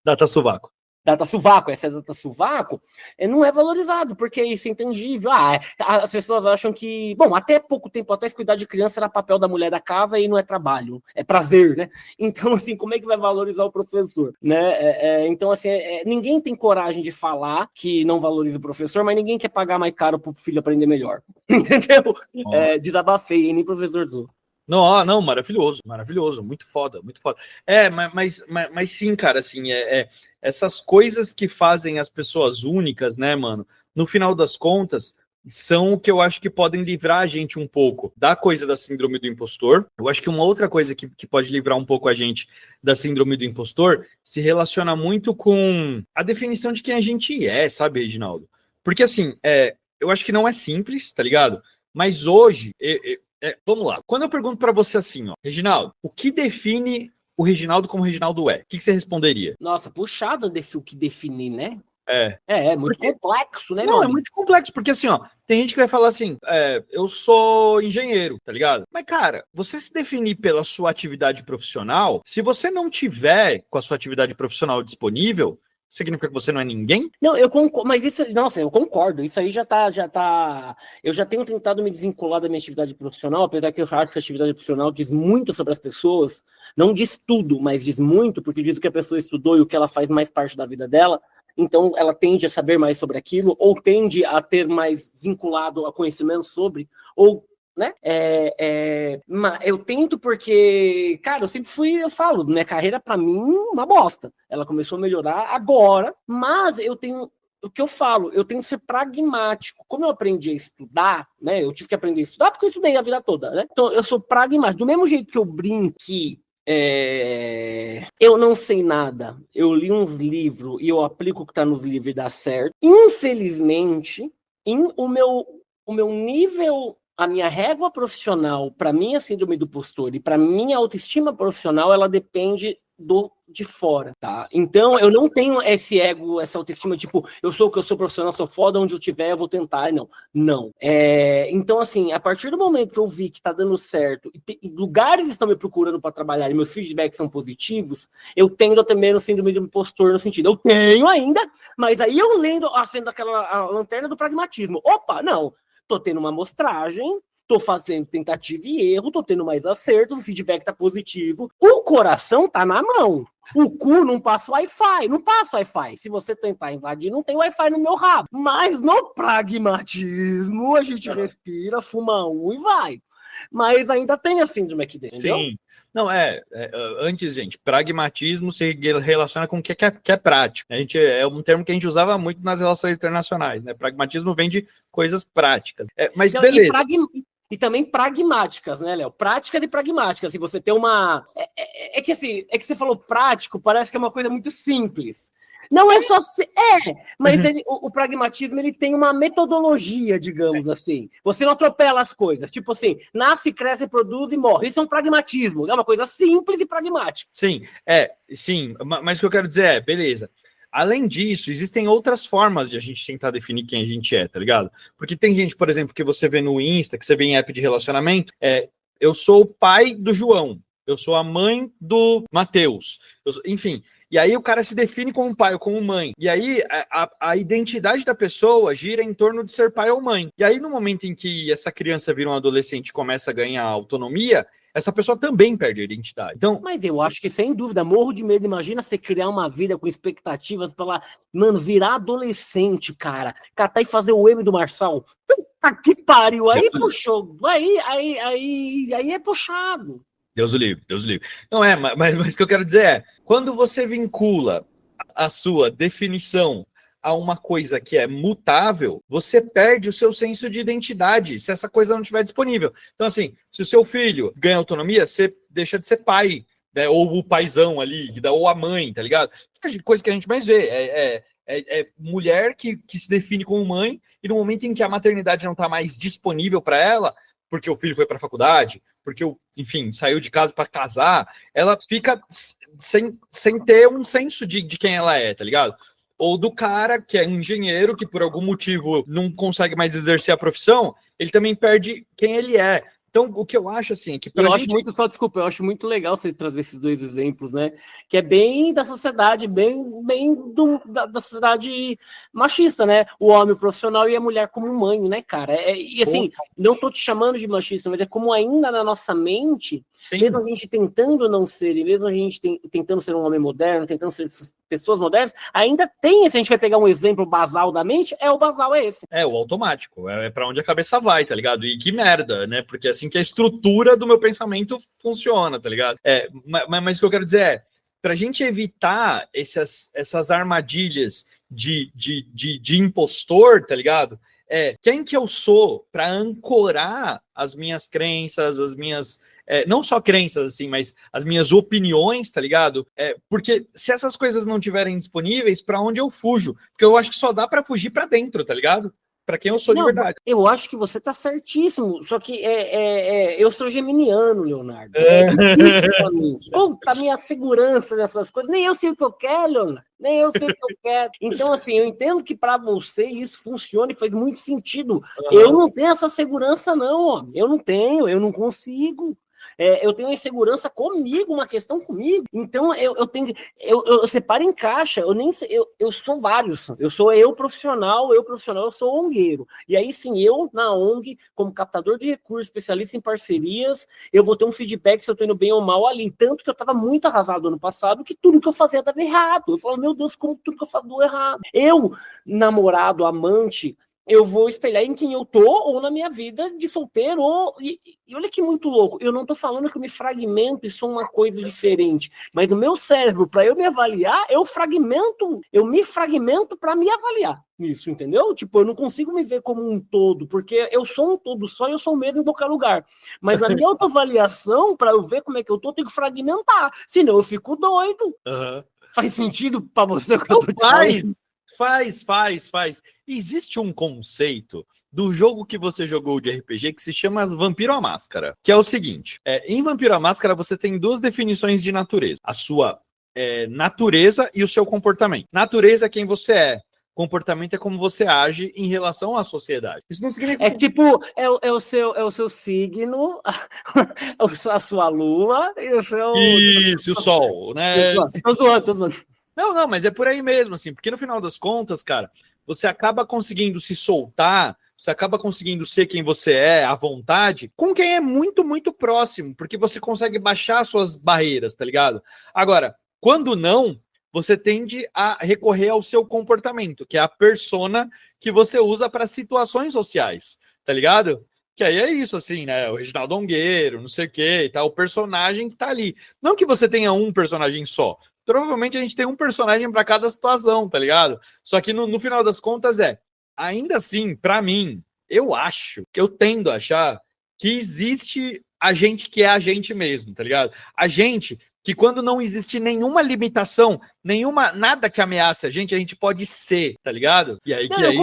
Data sovaco. Data sovaco, essa é data sovaco, não é valorizado, porque isso é intangível. As pessoas acham que, bom, até pouco tempo atrás, cuidar de criança era papel da mulher da casa e não é trabalho, é prazer, né? Então, assim, como é que vai valorizar o professor, né? Então, assim, ninguém tem coragem de falar que não valoriza o professor, mas ninguém quer pagar mais caro pro filho aprender melhor, entendeu? Desabafei, nem professor Zou. Não, maravilhoso, muito foda. Mas sim, cara, assim, essas coisas que fazem as pessoas únicas, né, mano, no final das contas, são o que eu acho que podem livrar a gente um pouco da coisa da síndrome do impostor. Eu acho que uma outra coisa que pode livrar um pouco a gente da síndrome do impostor se relaciona muito com a definição de quem a gente é, sabe, Reginaldo? Porque, assim, eu acho que não é simples, tá ligado? Mas hoje... vamos lá. Quando eu pergunto pra você assim, ó, Reginaldo, o que define o Reginaldo como o Reginaldo é? O que você responderia? Nossa, puxado o que definir, né? É muito complexo, né? Não, é muito complexo, porque assim, ó, tem gente que vai falar assim, eu sou engenheiro, tá ligado? Mas, cara, você se definir pela sua atividade profissional, se você não tiver com a sua atividade profissional disponível, significa que você não é ninguém? Não, eu concordo, mas isso, nossa, eu concordo. Isso aí já tá. Eu já tenho tentado me desvincular da minha atividade profissional, apesar que eu acho que a atividade profissional diz muito sobre as pessoas. Não diz tudo, mas diz muito, porque diz o que a pessoa estudou e o que ela faz mais parte da vida dela. Então, ela tende a saber mais sobre aquilo, ou tende a ter mais vinculado a conhecimento sobre, ou né? Eu tento porque, cara, eu falo, minha carreira pra mim uma bosta. Ela começou a melhorar agora, mas eu tenho o que eu falo, eu tenho que ser pragmático. Como eu aprendi a estudar, né? Eu tive que aprender a estudar porque eu estudei a vida toda, né? Então eu sou pragmático. Do mesmo jeito que eu brinco que eu não sei nada, eu li uns livros e eu aplico o que tá nos livros e dá certo. Infelizmente, o meu nível, a minha régua profissional, para minha síndrome do impostor e para minha autoestima profissional, ela depende de fora, tá? Então, eu não tenho esse ego, essa autoestima, tipo, eu sou o que eu sou profissional, sou foda, onde eu tiver, eu vou tentar, não. Então, assim, a partir do momento que eu vi que tá dando certo, e lugares estão me procurando para trabalhar, e meus feedbacks são positivos, eu tendo a temer o síndrome do impostor, no sentido, eu tenho ainda, mas aí eu acendo a lanterna do pragmatismo. Opa, não, tô tendo uma amostragem, tô fazendo tentativa e erro, tô tendo mais acertos, o feedback tá positivo, o coração tá na mão. O cu não passa Wi-Fi, não passa Wi-Fi. Se você tentar invadir, não tem Wi-Fi no meu rabo. Mas no pragmatismo, a gente respira, fuma e vai. Mas ainda tem a síndrome aqui dentro, entendeu? Sim. Não, antes, gente, pragmatismo se relaciona com o que é prático. É um termo que a gente usava muito nas relações internacionais, né? Pragmatismo vem de coisas práticas. Mas então, beleza. E também pragmáticas, né, Léo? Práticas e pragmáticas. Se você tem uma... É que você falou prático, parece que é uma coisa muito simples. Não é só... mas o pragmatismo, ele tem uma metodologia, digamos assim. Você não atropela as coisas. Tipo assim, nasce, cresce, produz e morre. Isso é um pragmatismo. É uma coisa simples e pragmática. Sim, sim. Mas o que eu quero dizer beleza. Além disso, existem outras formas de a gente tentar definir quem a gente é, tá ligado? Porque tem gente, por exemplo, que você vê no Insta, que você vê em app de relacionamento, eu sou o pai do João, eu sou a mãe do Matheus, enfim. E aí o cara se define como pai ou como mãe. E aí a identidade da pessoa gira em torno de ser pai ou mãe. E aí no momento em que essa criança vira um adolescente e começa a ganhar autonomia, essa pessoa também perde a identidade. Então, mas eu acho que, sem dúvida, morro de medo. Imagina você criar uma vida com expectativas pra, mano, virar adolescente, cara. Catar e fazer o M do Marçal. Puta que pariu. Aí puxou. Aí é puxado. Deus o livre. Não mas o que eu quero dizer quando você vincula a sua definição a uma coisa que é mutável, você perde o seu senso de identidade, se essa coisa não estiver disponível. Então, assim, se o seu filho ganha autonomia, você deixa de ser pai, né? Ou o paizão ali, ou a mãe, tá ligado? Coisa que a gente mais vê, mulher que se define como mãe, e no momento em que a maternidade não está mais disponível para ela, porque o filho foi para a faculdade, porque, enfim, saiu de casa para casar, ela fica sem ter um senso de quem ela é, tá ligado? Ou do cara que é engenheiro, que por algum motivo não consegue mais exercer a profissão, ele também perde quem ele é. Então, o que eu acho, assim, é que eu acho muito, só desculpa, eu acho muito legal você trazer esses dois exemplos, né? Que é bem da sociedade, bem da sociedade machista, né? O homem profissional e a mulher como mãe, né, cara? E assim, não tô te chamando de machista, mas é como ainda na nossa mente, sim, mesmo a gente tentando não ser, e mesmo a gente tentando ser um homem moderno, tentando ser pessoas modernas, ainda tem, se a gente vai pegar um exemplo basal da mente, o basal é esse. É o automático, é para onde a cabeça vai, tá ligado? E que merda, né? Porque assim que a estrutura do meu pensamento funciona, tá ligado? Mas o que eu quero dizer é, pra gente evitar essas armadilhas de impostor, tá ligado? Quem que eu sou para ancorar as minhas crenças, as minhas... não só crenças, assim, mas as minhas opiniões, tá ligado? Porque se essas coisas não estiverem disponíveis, para onde eu fujo? Porque eu acho que só dá para fugir para dentro, tá ligado? Para quem eu sou de verdade. Eu acho que você tá certíssimo, só que eu sou geminiano, Leonardo. Puta, minha segurança nessas coisas, nem eu sei o que eu quero, Leonardo. Nem eu sei o que eu quero. Então, assim, eu entendo que para você isso funciona e faz muito sentido. Uhum. Eu não tenho essa segurança, não, ó. Eu não consigo. Eu tenho insegurança comigo, uma questão comigo. Então, eu separo em caixa. Eu sou vários. Eu sou profissional, eu sou ongueiro. E aí, sim, eu, na ONG, como captador de recursos, especialista em parcerias, eu vou ter um feedback se eu tô indo bem ou mal ali. Tanto que eu tava muito arrasado ano passado, que tudo que eu fazia dava errado. Eu falo, meu Deus, como tudo que eu faço deu errado. Eu, namorado, amante, eu vou espelhar em quem eu tô, ou na minha vida de solteiro, e olha que muito louco, eu não tô falando que eu me fragmento e sou uma coisa diferente, mas o meu cérebro, para eu me avaliar, eu me fragmento para me avaliar nisso, entendeu? Tipo, eu não consigo me ver como um todo, porque eu sou um todo só e eu sou o mesmo em qualquer lugar, mas na minha autoavaliação, para eu ver como é que eu tô, eu tenho que fragmentar, senão eu fico doido. Uhum. Faz sentido para você o que eu tô te falando? Faz. Existe um conceito do jogo que você jogou de RPG que se chama Vampiro à Máscara, que é o seguinte, em Vampiro à Máscara você tem duas definições de natureza, a sua natureza e o seu comportamento. Natureza é quem você é, comportamento é como você age em relação à sociedade. Isso não significa... o seu signo, a sua lua e o seu... Isso, o sol, né? Tô zoando. Não, mas é por aí mesmo, assim, porque no final das contas, cara, você acaba conseguindo se soltar, você acaba conseguindo ser quem você é, à vontade, com quem é muito, muito próximo, porque você consegue baixar suas barreiras, tá ligado? Agora, quando não, você tende a recorrer ao seu comportamento, que é a persona que você usa para situações sociais, tá ligado? Que aí é isso, assim, né? O Reginaldo Ongueiro, não sei o que e tal, o personagem que tá ali. Não que você tenha um personagem só. Provavelmente a gente tem um personagem para cada situação, tá ligado? Só que no final das contas ainda assim, para mim, eu tendo a achar que existe a gente que é a gente mesmo, tá ligado? A gente que quando não existe nenhuma limitação, nada que ameace a gente pode ser, tá ligado? E aí eu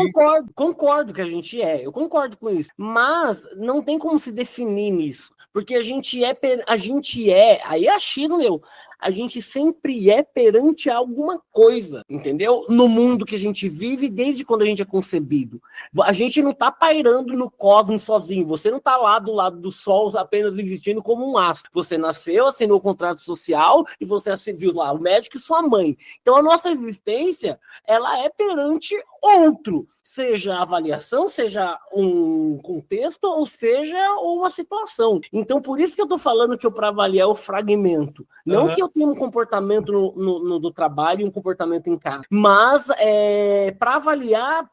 concordo que a gente eu concordo com isso, mas não tem como se definir nisso, porque a gente aí é achismo, meu, a gente sempre é perante alguma coisa, entendeu? No mundo que a gente vive desde quando a gente é concebido. A gente não tá pairando no cosmos sozinho, você não tá lá do lado do sol apenas existindo como um astro. Você nasceu, assinou o contrato social e você viu lá o médico e sua mãe. Então a nossa existência, ela é perante outro, seja a avaliação, seja um contexto, ou seja uma situação. Então, por isso que eu tô falando que eu para avaliar o fragmento. Não que eu tenha um comportamento no trabalho e um comportamento em casa. Mas, para avaliar,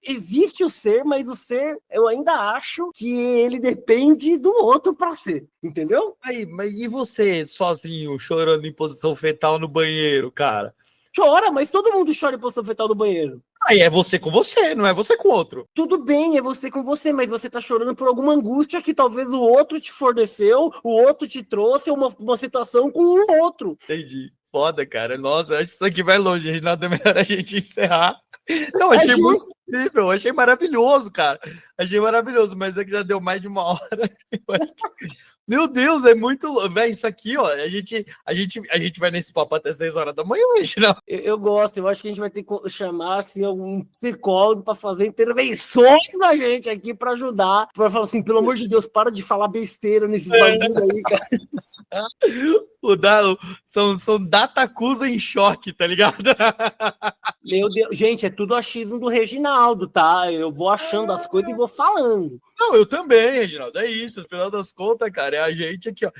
existe o ser, mas o ser, eu ainda acho que ele depende do outro para ser, entendeu? Aí, mas e você sozinho, chorando em posição fetal no banheiro, cara? Chora, mas todo mundo chora em posição fetal no banheiro. Aí é você com você, não é você com o outro. Tudo bem, é você com você, mas você tá chorando por alguma angústia que talvez o outro te forneceu, o outro te trouxe, uma situação com o outro. Entendi. Foda, cara. Nossa, acho que isso aqui vai longe. Reginaldo, é melhor a gente encerrar. Não, É achei muito justo. incrível, achei maravilhoso, cara. Achei maravilhoso, mas é que já deu mais de 1 hora. Meu Deus, é muito louco. Véi, isso aqui, ó, a gente vai nesse papo até 6 horas da manhã, Reginaldo. Eu gosto, eu acho que a gente vai ter que chamar assim, algum psicólogo para fazer intervenções da gente aqui para ajudar, para falar assim, pelo amor de Deus, para de falar besteira nesses bagulho aí, cara. São datacusa em choque, tá ligado? Meu Deus, gente, é tudo achismo do Reginaldo, tá? Eu vou achando as coisas e vou falando. Não, eu também, Reginaldo, é isso, no final das contas, cara, é a gente aqui, ó,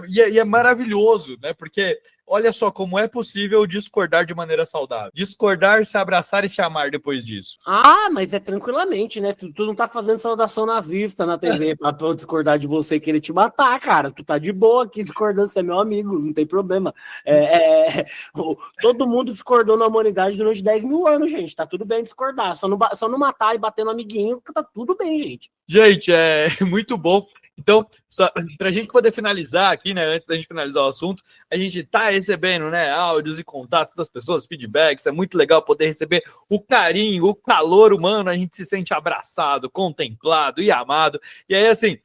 e é maravilhoso, né, porque olha só como é possível discordar de maneira saudável, discordar, se abraçar e se amar depois disso. Ah, mas é tranquilamente, né? Tu não tá fazendo saudação nazista na TV pra eu discordar de você e querer te matar, cara. Tu tá de boa aqui discordando, você é meu amigo, não tem problema. Todo mundo discordou na humanidade durante 10 mil anos, gente. Tá tudo bem discordar. Só não matar e bater no amiguinho, tá tudo bem, gente. Gente, é muito bom. Então, para a gente poder finalizar aqui, né, antes da gente finalizar o assunto, a gente tá recebendo, né, áudios e contatos das pessoas, feedbacks, é muito legal poder receber o carinho, o calor humano, a gente se sente abraçado, contemplado e amado. E aí, assim,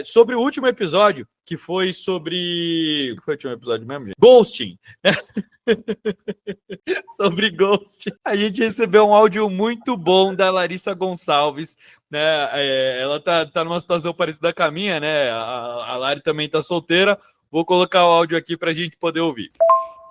sobre o último episódio, que foi sobre... Foi o último episódio mesmo, gente? Ghosting, né? Sobre ghosting. A gente recebeu um áudio muito bom da Larissa Gonçalves, né? Ela tá numa situação parecida com a minha, né? A Lari também tá solteira. Vou colocar o áudio aqui pra gente poder ouvir.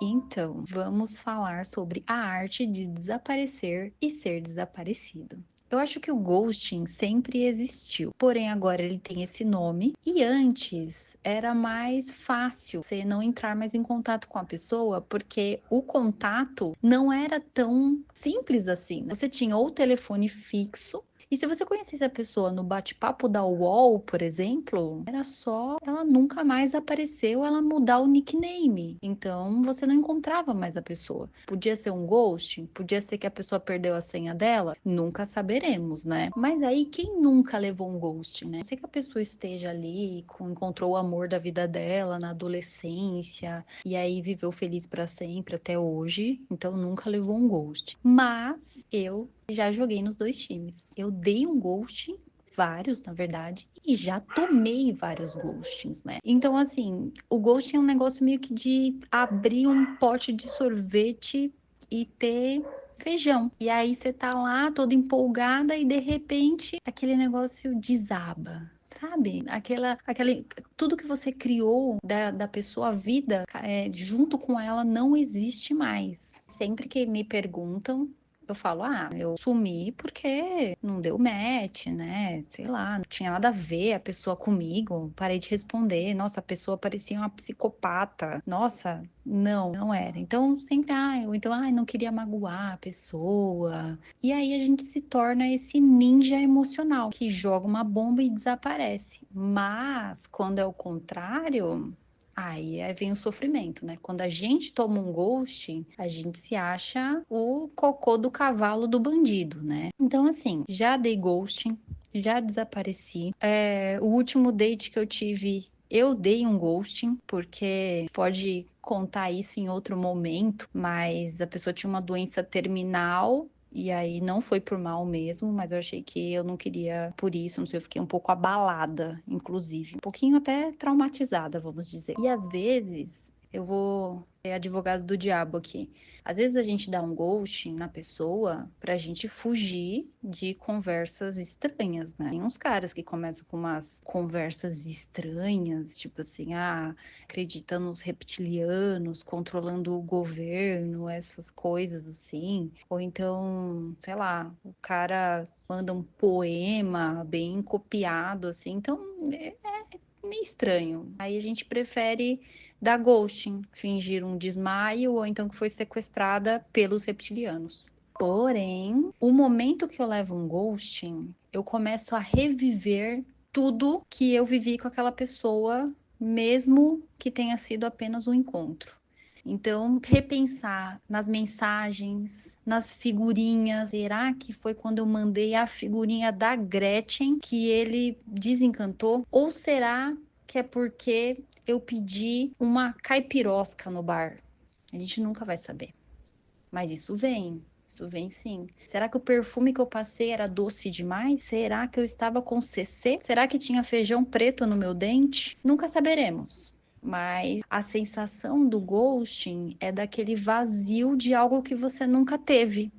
Então, vamos falar sobre a arte de desaparecer e ser desaparecido. Eu acho que o ghosting sempre existiu, porém agora ele tem esse nome e antes era mais fácil você não entrar mais em contato com a pessoa porque o contato não era tão simples assim. Você tinha ou telefone fixo. E se você conhecesse a pessoa no bate-papo da UOL, por exemplo, era só ela nunca mais apareceu, ela mudar o nickname. Então você não encontrava mais a pessoa. Podia ser um ghosting, podia ser que a pessoa perdeu a senha dela, nunca saberemos, né? Mas aí quem nunca levou um ghosting, né? Eu sei que a pessoa esteja ali, encontrou o amor da vida dela na adolescência e aí viveu feliz para sempre até hoje, então nunca levou um ghosting. Mas eu já joguei nos dois times. Eu dei um ghosting, vários, na verdade, e já tomei vários ghostings, né? Então, assim, o ghosting é um negócio meio que de abrir um pote de sorvete e ter feijão. E aí você tá lá toda empolgada e de repente aquele negócio desaba. Sabe? Tudo que você criou da pessoa, a vida, junto com ela, não existe mais. Sempre que me perguntam, eu falo, eu sumi porque não deu match, né? Sei lá, não tinha nada a ver a pessoa comigo. Parei de responder. Nossa, a pessoa parecia uma psicopata. Nossa, não era. Então, sempre, não queria magoar a pessoa. E aí a gente se torna esse ninja emocional que joga uma bomba e desaparece. Mas, quando é o contrário. Aí vem o sofrimento, né? Quando a gente toma um ghosting, a gente se acha o cocô do cavalo do bandido, né? Então, assim, já dei ghosting, já desapareci. O último date que eu tive, eu dei um ghosting, porque pode contar isso em outro momento, mas a pessoa tinha uma doença terminal. E aí não foi por mal mesmo, mas eu achei que eu não queria por isso, não sei, eu fiquei um pouco abalada, inclusive. Um pouquinho até traumatizada, vamos dizer. E às vezes, eu vou ser advogado do diabo aqui. Às vezes a gente dá um ghosting na pessoa pra gente fugir de conversas estranhas, né? Tem uns caras que começam com umas conversas estranhas, tipo assim, acredita nos reptilianos, controlando o governo, essas coisas assim. Ou então, sei lá, o cara manda um poema bem copiado, assim. Então, é meio estranho. Aí a gente prefere dar ghosting, fingir um desmaio ou então que foi sequestrada pelos reptilianos. Porém, o momento que eu levo um ghosting, eu começo a reviver tudo que eu vivi com aquela pessoa, mesmo que tenha sido apenas um encontro. Então, repensar nas mensagens, nas figurinhas. Será que foi quando eu mandei a figurinha da Gretchen que ele desencantou? Ou será que é porque eu pedi uma caipirosca no bar? A gente nunca vai saber. Mas isso vem sim. Será que o perfume que eu passei era doce demais? Será que eu estava com CC? Será que tinha feijão preto no meu dente? Nunca saberemos. Mas a sensação do ghosting é daquele vazio de algo que você nunca teve.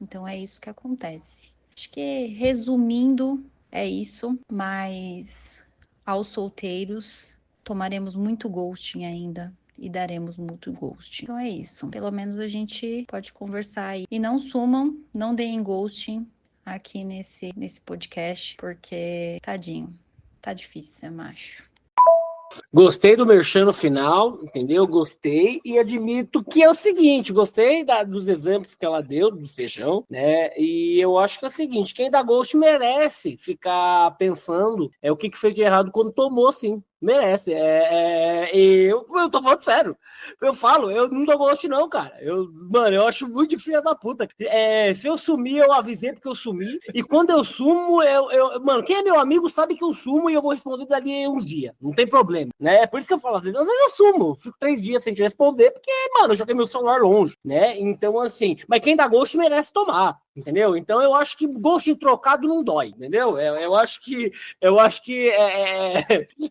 Então é isso que acontece. Acho que, resumindo, é isso. Mas aos solteiros, tomaremos muito ghosting ainda. E daremos muito ghosting. Então é isso. Pelo menos a gente pode conversar aí. E não sumam, não deem ghosting aqui nesse podcast, porque, tadinho, tá difícil ser macho. Gostei do merchan no final, entendeu? Gostei e admito que é o seguinte, gostei dos exemplos que ela deu, do feijão, né? E eu acho que é o seguinte, quem dá ghost merece ficar pensando o que fez de errado quando tomou, sim. Merece. Eu tô falando sério. Eu não dou ghost, não, cara. Mano, eu acho muito filha da puta. Se eu sumir, eu avisei porque eu sumi. E quando eu sumo, mano, quem é meu amigo sabe que eu sumo e eu vou responder dali uns dias. Não tem problema, né? É por isso que eu falo, às vezes eu sumo. Fico 3 dias sem te responder, porque, mano, eu joguei meu celular longe, né? Então, assim, mas quem dá ghost merece tomar. Entendeu? Então eu acho que ghost trocado não dói, entendeu? Eu acho que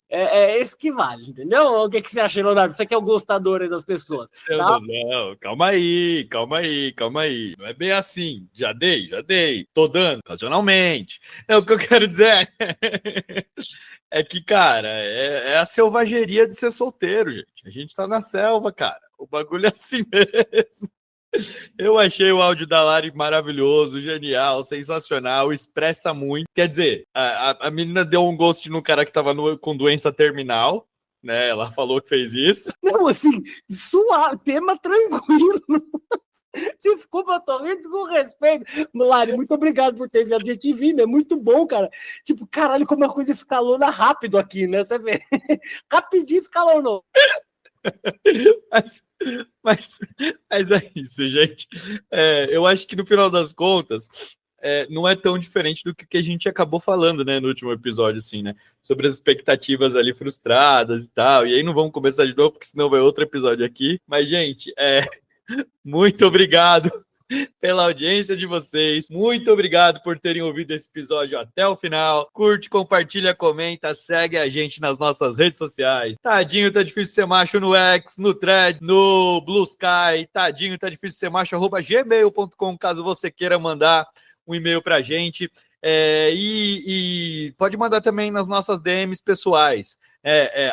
é isso que vale, entendeu? O que você acha, Leonardo? Você que é o gostador aí das pessoas. Tá? Não, calma aí. Não é bem assim. Já dei. Tô dando ocasionalmente. O que eu quero dizer é que, cara, é a selvageria de ser solteiro, gente. A gente tá na selva, cara. O bagulho é assim mesmo. Eu achei o áudio da Lari maravilhoso, genial, sensacional, expressa muito. Quer dizer, a menina deu um ghost no cara que tava com doença terminal, né? Ela falou que fez isso. Não, assim, suave, tema tranquilo. Desculpa, eu tô rindo com respeito. Lari, muito obrigado por ter vindo. A gente viu, é muito bom, cara. Tipo, caralho, como a coisa escalona rápido aqui, né? Você vê. Rapidinho escalonou. Mas é isso, gente. Eu acho que no final das contas não é tão diferente do que a gente acabou falando, né, no último episódio, assim, né, sobre as expectativas ali frustradas e tal. E aí não vamos começar de novo, porque senão vai outro episódio aqui. Mas, gente, muito obrigado pela audiência de vocês. Muito obrigado por terem ouvido esse episódio até o final. Curte, compartilha, comenta, segue a gente nas nossas redes sociais. Tadinho, tá difícil ser macho no X, no Thread, no Blue Sky. Tadinho, tá difícil ser macho, @gmail.com, caso você queira mandar um e-mail pra gente. E pode mandar também nas nossas DMs pessoais.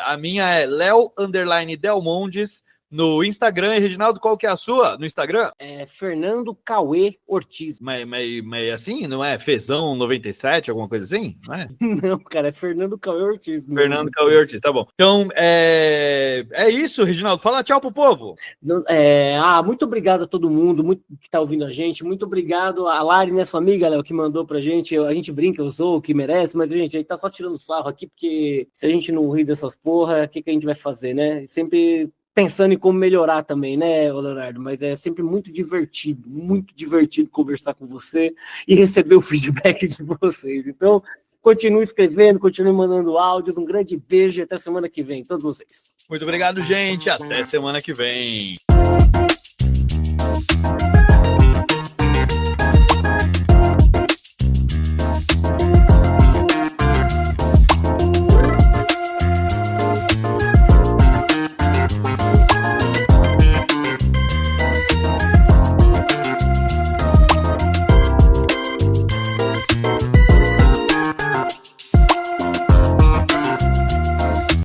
A minha é Leo_Delmondes no Instagram. E Reginaldo, qual que é a sua no Instagram? Fernando Cauê Ortiz. Mas assim, não é Fezão 97, alguma coisa assim? Não é? Não, cara, é Fernando Cauê Ortiz. Fernando Cauê Ortiz, tá bom. Então, é isso, Reginaldo. Fala tchau pro povo. Muito obrigado a todo mundo que tá ouvindo a gente. Muito obrigado a Lari, né, sua amiga, Léo, que mandou pra gente. A gente brinca, eu sou o que merece, mas, gente, a gente tá só tirando sarro aqui, porque se a gente não rir dessas porra, o que a gente vai fazer, né? Sempre pensando em como melhorar também, né, Leonardo? Mas é sempre muito divertido conversar com você e receber o feedback de vocês. Então, continue escrevendo, continue mandando áudios. Um grande beijo e até semana que vem, todos vocês. Muito obrigado, gente. Até semana que vem.